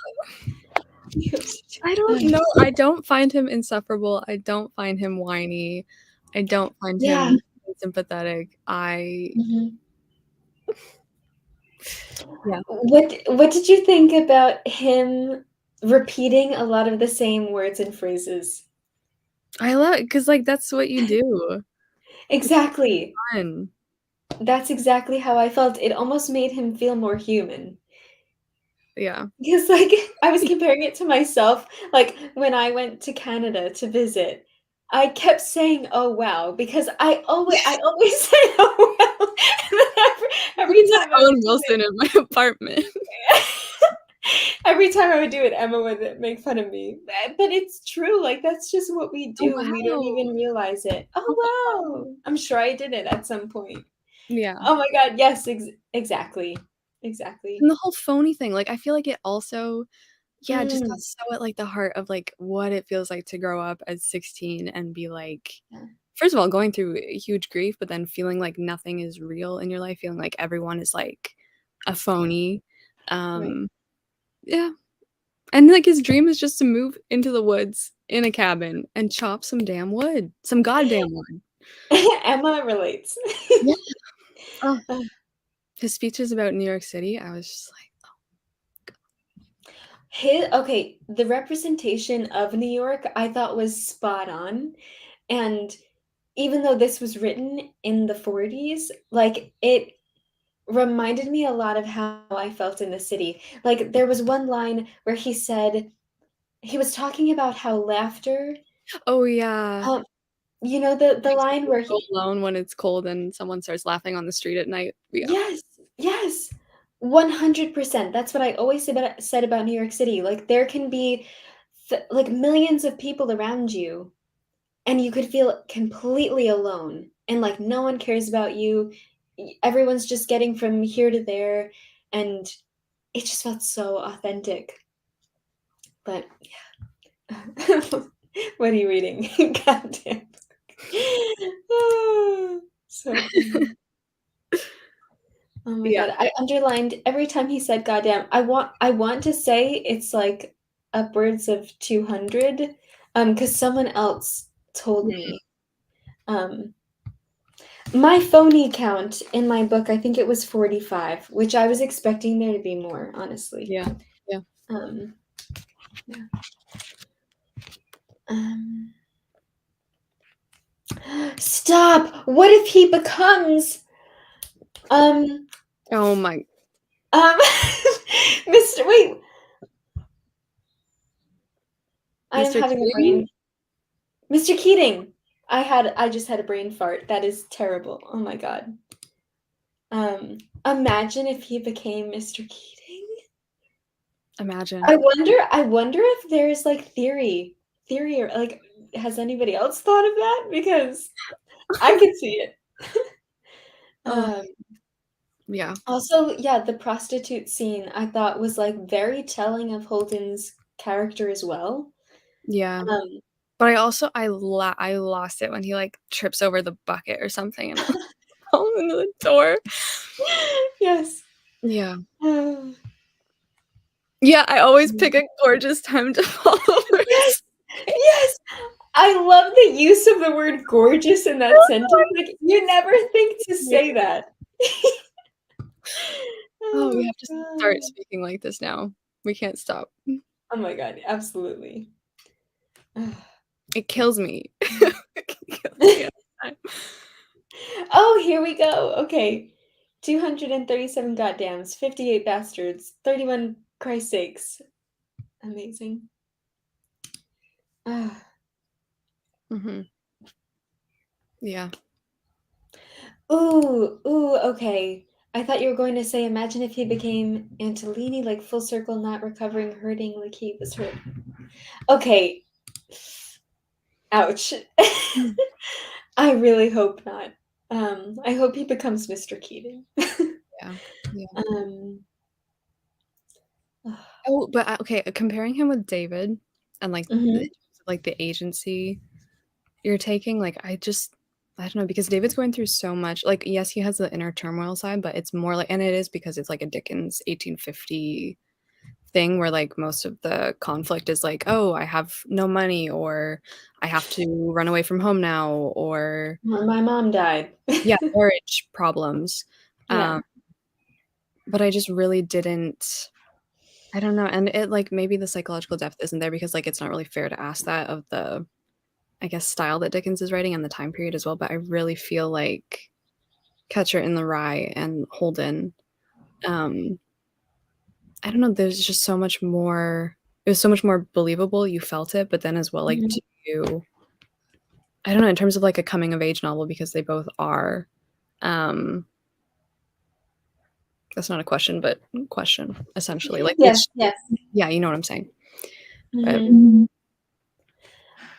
I hope so too. I don't know, I don't find him insufferable, I don't find him whiny, I don't find Yeah. him sympathetic, I Mhm. yeah. What did you think about him repeating a lot of the same words and phrases? I love it because like, that's what you do. It's Exactly. fun. That's exactly how I felt. It almost made him feel more human. Yeah. Because, like, I was comparing it to myself, like, when I went to Canada to visit, I kept saying, "Oh, wow," because I always say, "Oh, wow," and then every Look time at I would Owen do Wilson in my apartment. it every time I would do it, Emma would make fun of me. But it's true, like, that's just what we Oh, do, and we don't wow. even realize it. Oh, "Oh, wow. wow." I'm sure I did it at some point. Yeah. Oh my god, yes, exactly. Exactly. And the whole phony thing, like, I feel like it also yeah, it just got Mm. so at, like, the heart of, like, what it feels like to grow up as 16 and be, like Yeah. first of all, going through huge grief, but then feeling like nothing is real in your life, feeling like everyone is, like, a phony. Right. Um, yeah. And, like, his dream is just to move into the woods in a cabin and chop some damn wood. Some goddamn wood. Emma relates. Yeah. Oh, Uh, his speeches about New York City, I was just like, okay, the representation of New York I thought was spot on, and even though this was written in the '40s, like, it reminded me a lot of how I felt in the city. Like, there was one line where he said he was talking about how laughter, "Oh, yeah." um, you know, the Makes line you where feel he alone when it's cold and someone starts laughing on the street at night. Yeah. Yes, yes, 100%. That's what I always said about New York City. Like, there can be like millions of people around you, and you could feel completely alone, and like no one cares about you. Everyone's just getting from here to there, and it just felt so authentic. But yeah. What are you reading? Goddamn. Ah, so funny. my Yeah. god, I underlined every time he said goddamn. I want to say it's, like, upwards of 200, 'cause someone else told Mhm. me. Um, my phony count in my book, I think it was 45, which I was expecting there to be more, honestly. Yeah. Yeah. Um, yeah. Um Stop! What if he becomes, um, Oh my um, Mr. Wait, I am Mr. having a Keating? brain Mr. Keating! I just had a brain fart. That is terrible. Oh my god. Imagine if he became Mr. Keating. Imagine. I wonder if there's, like, theory or, like, has anybody else thought of that? Because I could see it. Oh, Um, yeah. Also, yeah, the prostitute scene I thought was, like, very telling of Holden's character as well. Yeah. Um, But I lost it when he, like, trips over the bucket or something and falls into the door. yes. Yeah. Oh, Yeah, I always mm. pick a gorgeous time to fall over a Yes! snake. Yes! I love the use of the word gorgeous in that sentence, like, you never think to Yeah. say that. Oh, we Oh have to start god. speaking like this now. We can't stop. Oh my god, absolutely. It kills me. It kills me every time. Oh, here we go. Okay. 237 goddams, 58 bastards, 31 Christ sakes. Amazing. Ah. Mhm. Yeah. Ooh, okay. I thought you were going to say, imagine if he became Antolini, like full circle, not recovering, hurting like he was hurt. Okay. Ouch. Mm. I really hope not. I hope he becomes Mr. Keating. Yeah. Yeah. um, Oh, but, okay, comparing him with David and, like, mhm, the agency you're taking, like, I don't know, because David's going through so much, like, yes, he has the inner turmoil side, but it's more like, and it is because it's like a Dickens 1850 thing where, like, most of the conflict is like, "Oh, I have no money," or "I have to run away from home now," or Or my mom died. yeah, marriage problems, Yeah. um, but I just really didn't I don't know, and it, like, maybe the psychological depth isn't there because, like, it's not really fair to ask that of the, I guess, style that Dickens is writing and the time period as well, but I really feel like Catcher in the Rye and Holden, um, I don't know, there's just so much more it was so much more believable, you felt it, but then as well, like, Mhm. do you I don't know, in terms of, like, a coming of age novel because they both are, um that's not a question, but question, essentially, like, Yes, which yes. yeah, you know what I'm saying, but Mhm.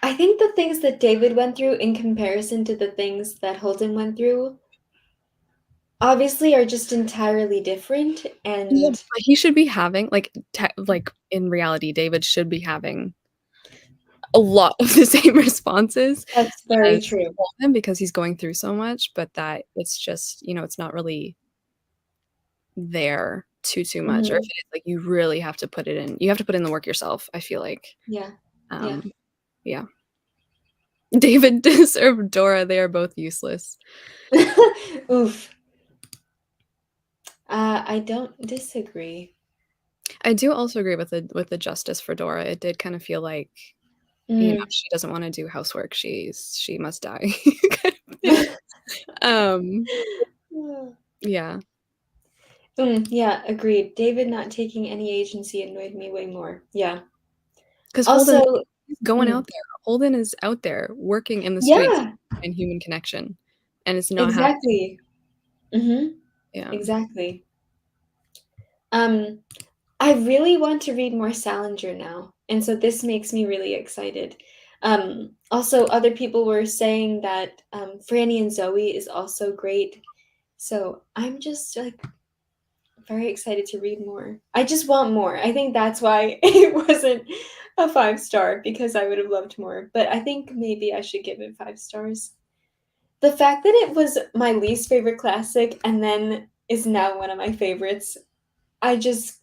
I think the things that David went through in comparison to the things that Holden went through obviously are just entirely different, yeah, and but he should be having, like, like, in reality, David should be having a lot of the same responses that's very as true. Holden because he's going through so much, but that it's just, it's not really there too much, or if Mhm. it is, like, you really have to put it in you have to put in the work yourself, I feel like. Yeah. Yeah. Um, yeah. David deserved Dora, they are both useless. Oof. I don't disagree. I do also agree with the justice for Dora, it did kind of feel like, Mm. she doesn't wanna do housework, she must die kind of thing. Um, yeah, Yeah, agreed. David not taking any agency annoyed me way more. Yeah. 'cause Holden Also he's going mm, out there. Holden is out there working in the streets yeah, and human connection, and it's not happening. exactly. Mhm. Yeah. Exactly. Um, I really want to read more Salinger now, and so this makes me really excited. Also, other people were saying that, Franny and Zoe is also great, so I'm just, like, very excited to read more. I just want more. I think that's why it wasn't a 5 star because I would have loved more, but I think maybe I should give it 5 stars. The fact that it was my least favorite classic and then is now one of my favorites. I just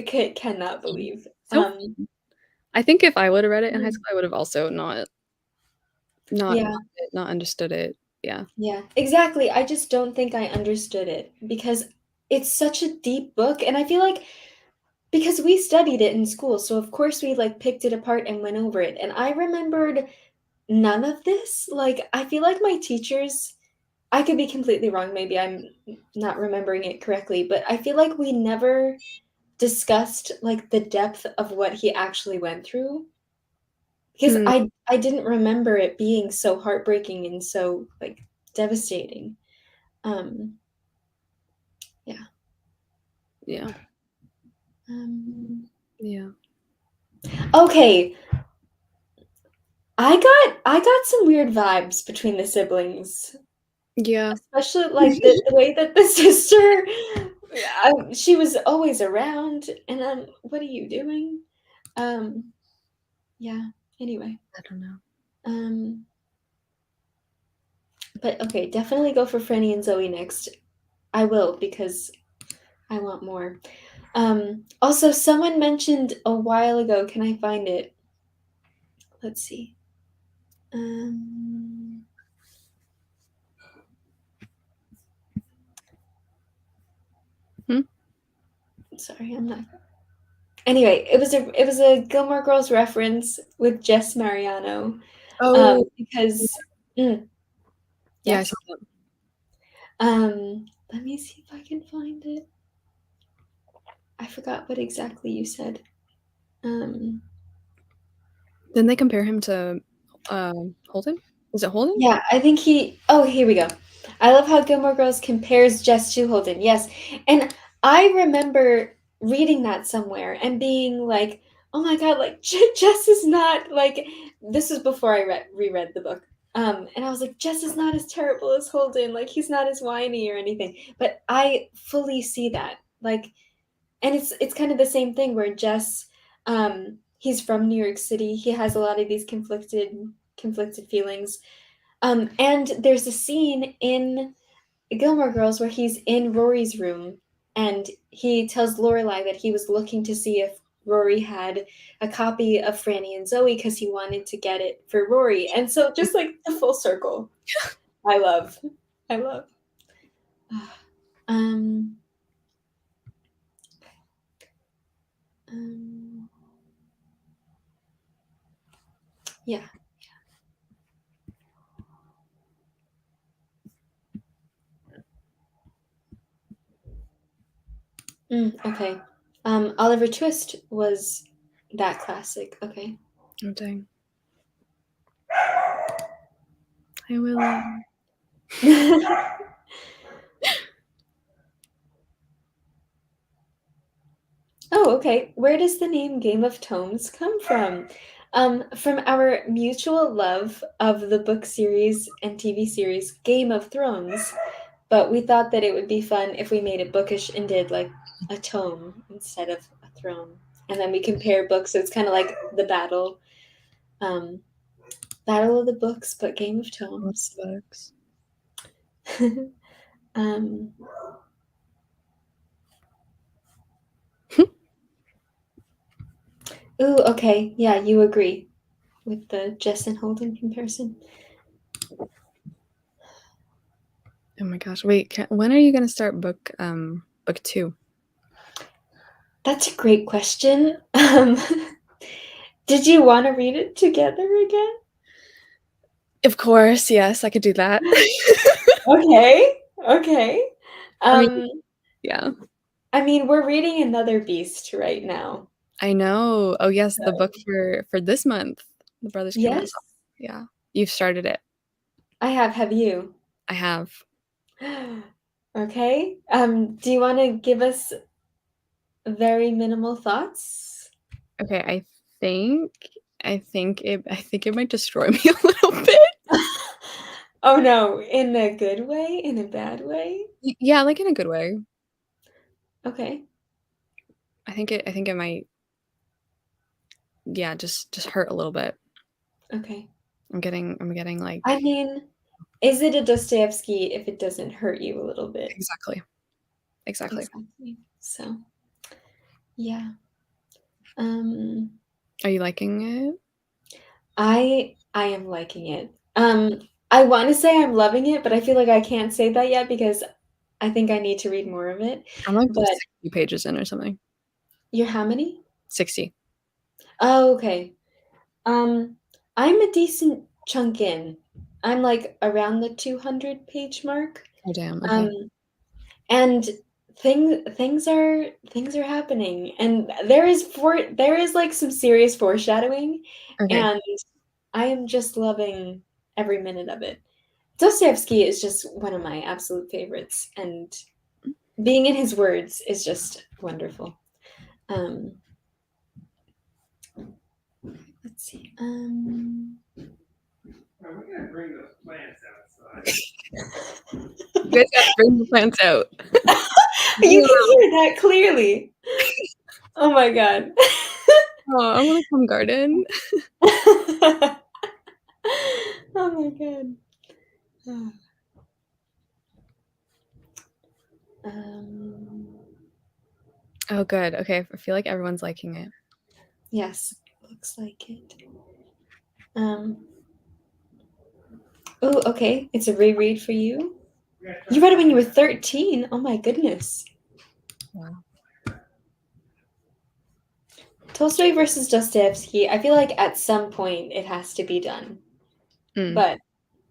cannot believe. So I think if I would've read it in high Mm, school, I would've also not yeah, loved it, not understood it. Yeah. yeah, exactly. I just don't think I understood it because it's such a deep book, and I feel like because we studied it in school, so of course we like picked it apart and went over it. And I remembered none of this. Like, I feel like my teachers, I could be completely wrong. Maybe I'm not remembering it correctly, but I feel like we never discussed like the depth of what he actually went through because Hmm, I didn't remember it being so heartbreaking and so like devastating. Um, yeah. yeah, Um, yeah. okay, I got some weird vibes between the siblings. Yeah. Especially, like, the way that the sister, she was always around, and "What are you doing?" Um, yeah, anyway, I don't know. um, but okay, definitely go for Franny and Zoe next. I will, because I want more. Also, someone mentioned a while ago, can I find it? Let's see. Um, Hmm? sorry, I'm not anyway, it was a Gilmore Girls reference with Jess Mariano, Oh, because yeah, I saw yes. that. Let me see if I can find it. I forgot what exactly you said. Um, Didn't they compare him to, Holden? Is it Holden? yeah, I think oh, here we go. I love how Gilmore Girls compares Jess to Holden. Yes. And I remember reading that somewhere and being like, oh my God, like Jess is not like, this was before I reread the book. And I was like, Jess is not as terrible as Holden. Like, he's not as whiny or anything. But I fully see that. Like, and it's kind of the same thing where Jess, he's from New York City. He has a lot of these conflicted feelings. And there's a scene in Gilmore Girls where he's in Rory's room and he tells Lorelai that he was looking to see if Rory had a copy of Franny and Zoe because he wanted to get it for Rory. And so just like the full circle. I love. I love. Um, um yeah. Okay. Oliver Twist was that classic. Okay. Oh, dang. Hi, Willow. Oh, okay. Where does the name Game of Tomes come from? From our mutual love of the book series and TV series Game of Thrones, but we thought that it would be fun if we made it bookish and did like a tome instead of a throne. And then we compare books, so it's kind of like the um, battle of the books, but Game of Tomes. Books. um, ooh, okay. Yeah, you agree with the Jess and Holden comparison. Oh my gosh. Wait, when are you gonna start book 2? That's a great question. Did you want to read it together again? Of course, yes, I could do that. Okay, okay. I mean, Um, yeah. I mean, we're reading Another Beast right now. I know. Oh, yes, the book So, for this month, The Brothers yes, Karamazov. Yeah. You've started it. I have. Have you? I have. Okay. Do you want to give us very minimal thoughts? Okay, think I think it might destroy me a little bit. Oh no, in a good way, in a bad way? Yeah, like, in a good way. Okay, I think it might, yeah, just hurt a little bit. okay. I'm getting, like I mean, Is it a Dostoevsky if it doesn't hurt you a little bit? Exactly. Exactly. Exactly. So, yeah. Um, Are you liking it? I am liking it. I want to say I'm loving it, but I feel like I can't say that yet because I think I need to read more of it. I'm like But 60 pages in or something. you're how many? 60. Oh, okay. Um, I'm a decent chunk in. I'm like around the 200 page mark. Oh, damn. Um, Okay. and things are happening, and there is like some serious foreshadowing, Okay. and I am just loving every minute of it. Dostoevsky is just one of my absolute favorites, and being in his words is just wonderful. Um, let's see. We're gonna bring those plants outside. You guys gotta bring the plants out. You Yeah. can hear that clearly. Oh my god. Oh, I wanna come garden. Oh my god. Um, Oh, good. Okay. I feel like everyone's liking it. yes, looks like it. Oh, okay. It's a reread for you. You read it when you were 13. Oh my goodness. Wow. Tolstoy versus Dostoevsky. I feel like at some point it has to be done. Mm. But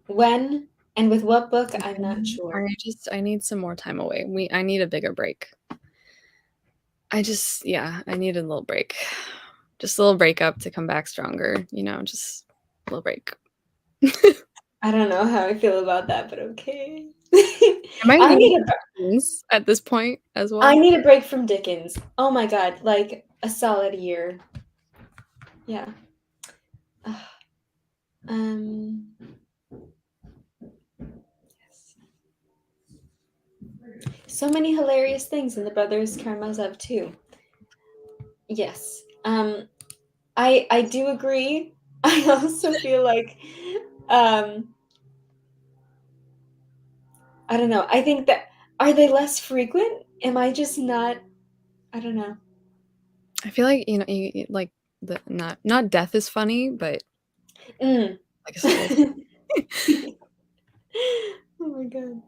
when and with what book, I'm not sure. I need some more time away. I need a bigger break. Yeah, I need a little break. Just a little break up to come back stronger, just a little break. I don't know how I feel about that, but okay. I might I need need a Dickens at this point as I well. need a break from Dickens. Oh my god, like a solid year. Yeah. Ugh. Um yes. So many hilarious things in the Brothers Karamazov too. Yes. I do agree. I also feel like um I don't know. I think that are they less frequent? Am I just not I don't know. I feel like, like the not death is funny, but Mm. like a little Oh my god.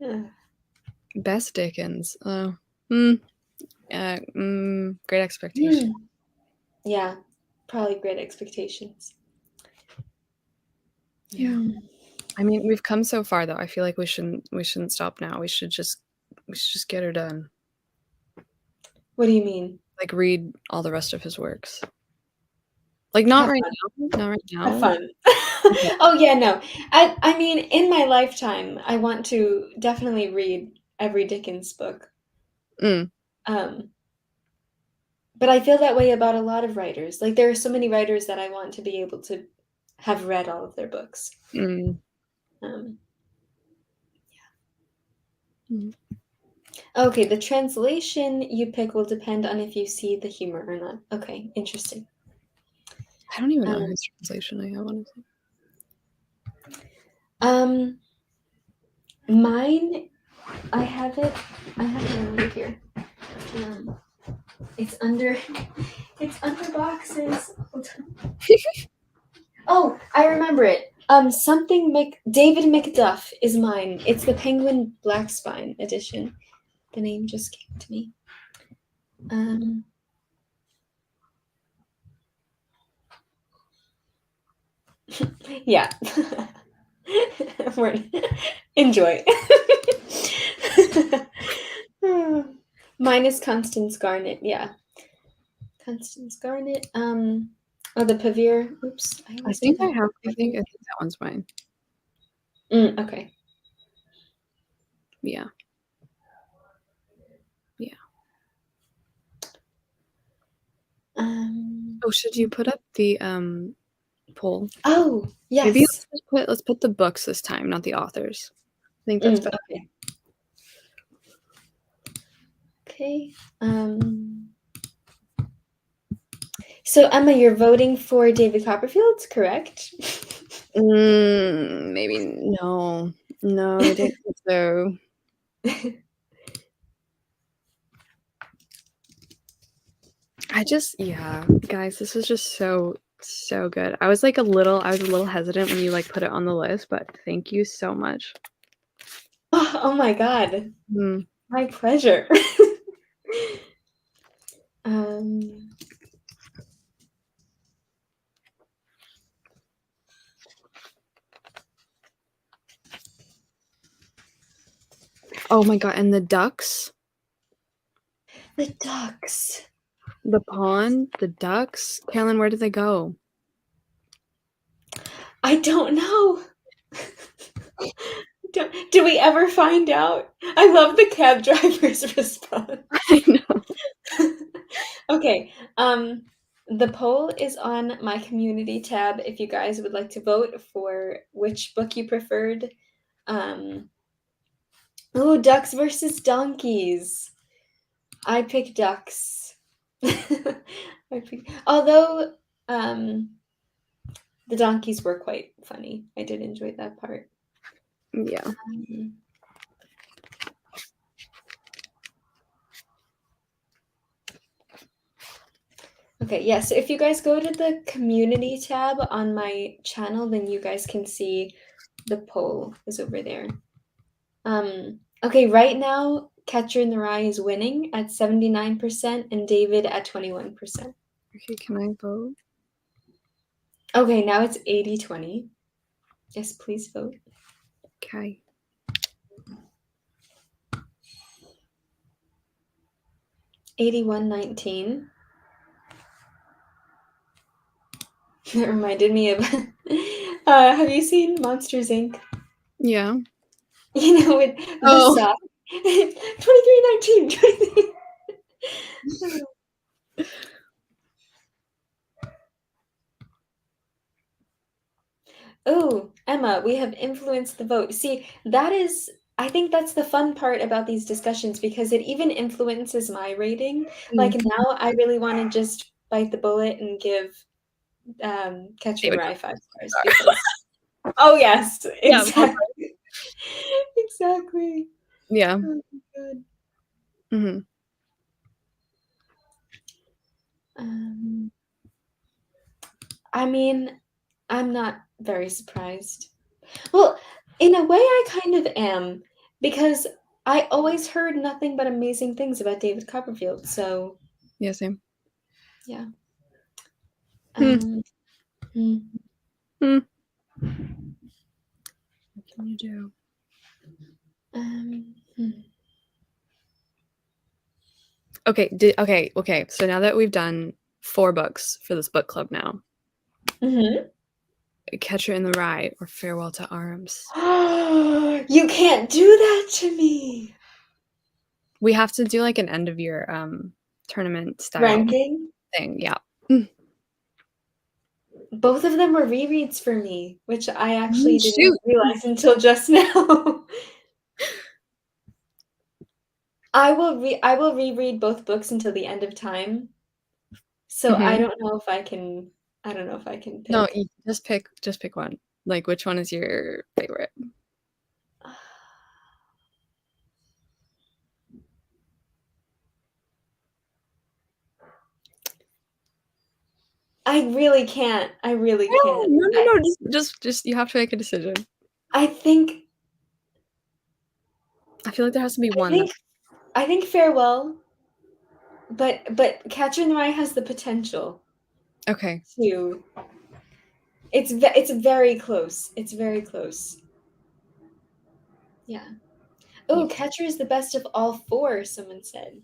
Ugh. best Dickens. Mm, Great Expectation. Hmm. Yeah, probably Great Expectations. Yeah. Hmm. I mean, we've come so far though. I feel like we shouldn't stop now. We should just get her done. What do you mean? Like read all the rest of his works. Like not Have right fun. now, not right Have now. fun. Okay. Oh yeah, no. I mean, in my lifetime, I want to definitely read every Dickens book. Mm, Um, but I feel that way about a lot of writers. Like there are so many writers that I want to be able to have read all of their books. mm, Um, mm. okay, the translation you pick will depend on if you see the humor or not. Okay, interesting. I don't even know Um, whose translation I have, honestly. um, mine, I have it. I have it over here. Um, it's under. It's under boxes. Hold on. Oh, I remember it. David Macduff is mine. It's the Penguin Black Spine edition. The name just came to me. Um, yeah. Enjoy. Mine is Constance Garnett. Yeah, Constance Garnett. Oh, the Pavir. Oops, I I always do think I that. have. I think that one's mine. Okay. Yeah, yeah. Um. Oh, should you put up the poll? Oh Maybe yes. let's put the books this time, not the authors. I think that's better. Okay. Okay. Um. So Emma, you're voting for David Copperfield, correct? Maybe no. No, I don't think so. Yeah, guys, this was just so good. I was a little hesitant when you put it on the list, but thank you so much. Oh my God. Mm. My pleasure. Um, Oh my God, and the ducks, the ducks. the pond, the ducks. Carolyn, where did they go? I don't know. Do we ever find out? I love the cab driver's response. I know. Okay, the poll is on my community tab if you guys would like to vote for which book you preferred. Oh, ducks versus donkeys. I pick ducks. Although the donkeys were quite funny. I did enjoy that part. Yeah. Okay, yeah, so if you guys go to the community tab on my channel, then you guys can see the poll is over there. Okay, right now, Catcher in the Rye is winning at 79% and David at 21%. Okay, can I vote? Okay, now it's 80-20. Yes, please vote. Okay. 81-19. That reminded me of have you seen Monsters Inc? Yeah. You know, with the Oh. sock. 23-19. 23. Oh, Emma, we have influenced the vote. See, I think that's the fun part about these discussions because it even influences my rating. Like now, I really want to just bite the bullet and give Catcher in the David Rye 5 stars because. Oh yes, Yeah, exactly, exactly. yeah. Oh my God. Mm-hmm. I mean, I'm not very surprised. Well, in a way, I kind of am because I always heard nothing but amazing things about David Copperfield. So, Yeah, same. yeah. Hmm. Hmm. Hmm. What can you do? Hmm. Okay, okay. So now that we've done 4 books for this book club now, Mm-hmm. Catcher in the Rye or Farewell to Arms. You can't do that to me. We have to do an end of year tournament style Ranking. thing. Yeah. Both of them were rereads for me, which I actually didn't Shoot. realize until just now. I will reread both books until the end of time. So I Mhm. don't know if I can No, pick. you just pick one. Which one is your favorite? I really can't. I really No, can't. no, no, no. Just you have to make a decision. I think I feel like there has to be I one that think I think Farewell, but Catcher in the Rye has the potential Okay. to. It's very close. It's very close. Yeah. Oh, Yeah. Catcher is the best of all 4, someone said.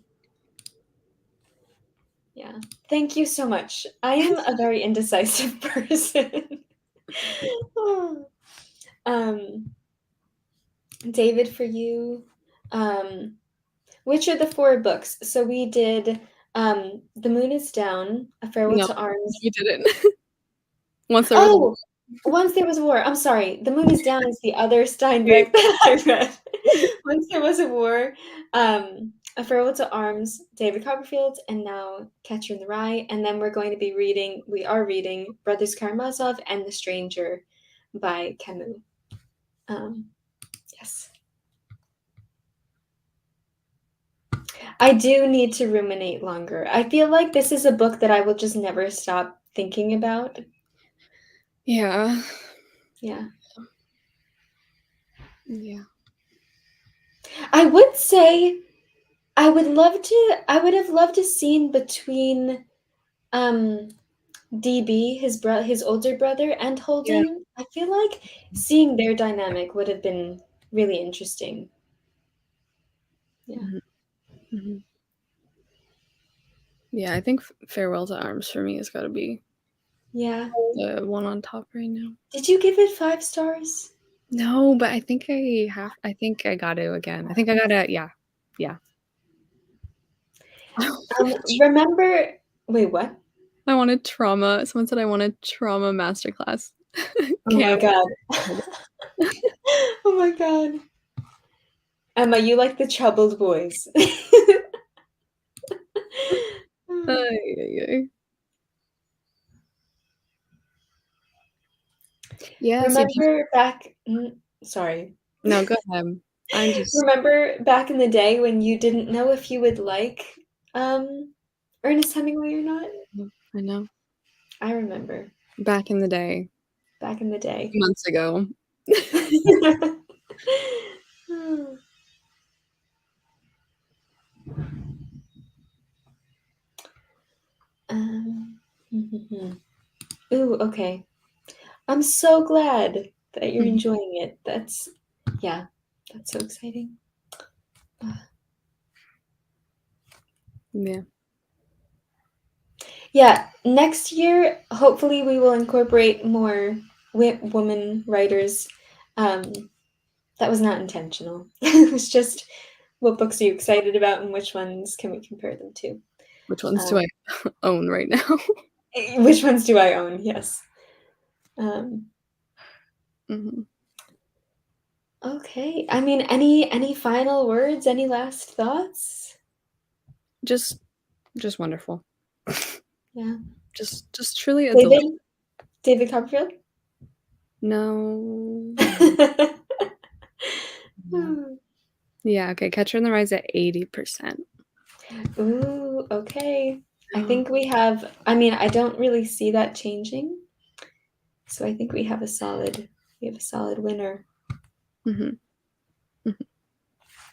Yeah. Thank you so much. I am a very indecisive person. Oh. David, for you, which are the 4 books? So we did The Moon is Down, A Farewell No, to Arms. you didn't. Once there was a Oh, Once There Was a War. I'm sorry. The Moon is Down is the other wait. Steinbeck that I read. Once There Was a War, A Farewell to Arms, David Copperfield, and now Catcher in the Rye. And then we are reading Brothers Karamazov and The Stranger by Camus. Yes. I do need to ruminate longer. I feel like this is a book that I will just never stop thinking about. Yeah. Yeah. Yeah. I would say I would have loved a scene between um DB, his older brother, and Yeah. Holden. I feel like seeing their dynamic would have been really interesting. Yeah. Mhm. Mhm. Yeah, I think Farewell to Arms for me has gotta be Yeah. the one on top right now. Did you give it 5 stars? No, but I think I got to again. I think I gotta yeah. Yeah. Remember wait, what? I wanted trauma. Someone said I wanted trauma masterclass. Oh my Camp. god. Oh my god. Emma, you like the troubled boys. Ay, ay, ay. Yeah, so do you Remember back sorry. no, go ahead. I'm just Remember back in the day when you didn't know if you would like, Ernest Hemingway or not? I know. I remember Back in the day, back in the day. months ago. Mhm. Ooh, okay. I'm so glad that you're Mhm. enjoying it. Yeah, that's so exciting. Yeah. Yeah, next year, hopefully, we will incorporate more woman writers. Um, that was not intentional. It was just what books are you excited about and which ones can we compare them to? Which ones do Um, I own right now? which ones do I own? Yes. Um, Mhm. okay. I mean, any final words? Any last thoughts? Just just wonderful. Yeah. Just truly a delight. David? David Copperfield? No. No. Hmm. Yeah, okay, Catcher in the Rye is at 80%. Ooh, okay. I Oh. think I mean, I don't really see that changing. So I think we have a solid winner. Mhm. Mhm.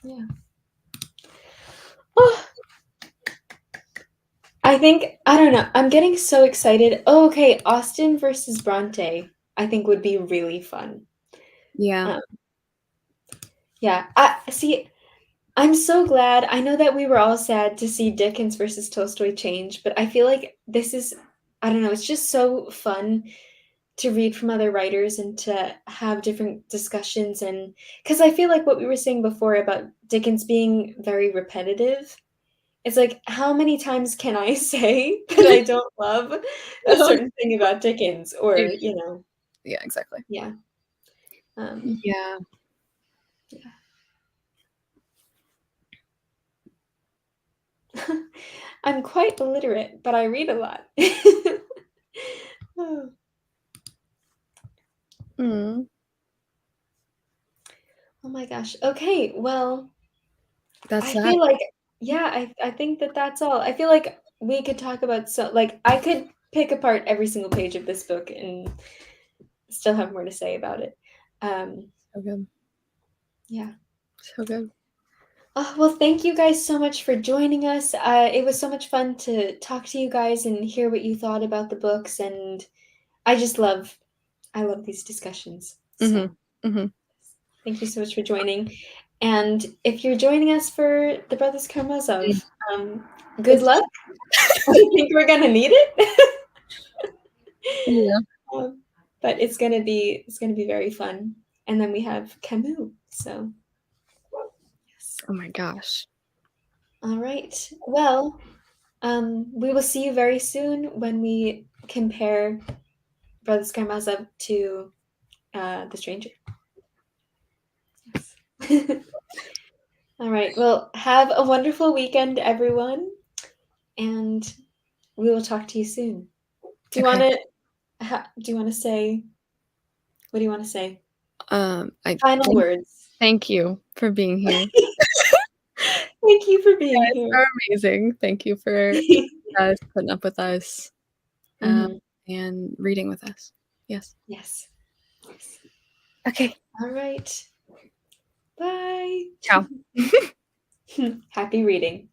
Yeah. Oh, I don't know. I'm getting so excited. Oh, okay, Austen versus Bronte, I think would be really fun. Yeah. Um, yeah. I see. I'm so glad. I know that we were all sad to see Dickens versus Tolstoy change, but I feel like I don't know, it's just so fun to read from other writers and to have different discussions. And because I feel like what we were saying before about Dickens being very repetitive, it's like, how many times can I say that I don't love a certain thing about Dickens? Yeah, Or, yeah, exactly. yeah. Um, Yeah. yeah. I'm quite illiterate, but I read a lot. Oh, Mm. oh my gosh. Okay, well, That's I that. feel like, yeah, I think that that's all. I feel like we could talk about like I could pick apart every single page of this book and still have more to say about it. Um, So good. yeah. So good. Oh, well, thank you guys so much for joining us. It was so much fun to talk to you guys and hear what you thought about the books, and I just I love these discussions. Mhm. So Mhm. thank you so much for joining. And if you're joining us for the Brothers Mm. Karamazov, good It's luck. I think we're gonna need it. yeah. Um, but it's gonna be very fun. And then we have Camus. So yes. Oh my gosh. All right. Well, we will see you very soon when we compare Brothers Karamazov to The Stranger. Yes. All right. Well, have a wonderful weekend, everyone, and we will talk to you soon. Do you want Okay. to? Do you want to say What do you want to say? I Final words. thank you for being here. Thank you for being You guys here. are amazing. Thank you for putting up with us, Mhm. and reading with us. Yes. Yes. Yes. Okay. All right. Bye. Ciao. Happy reading.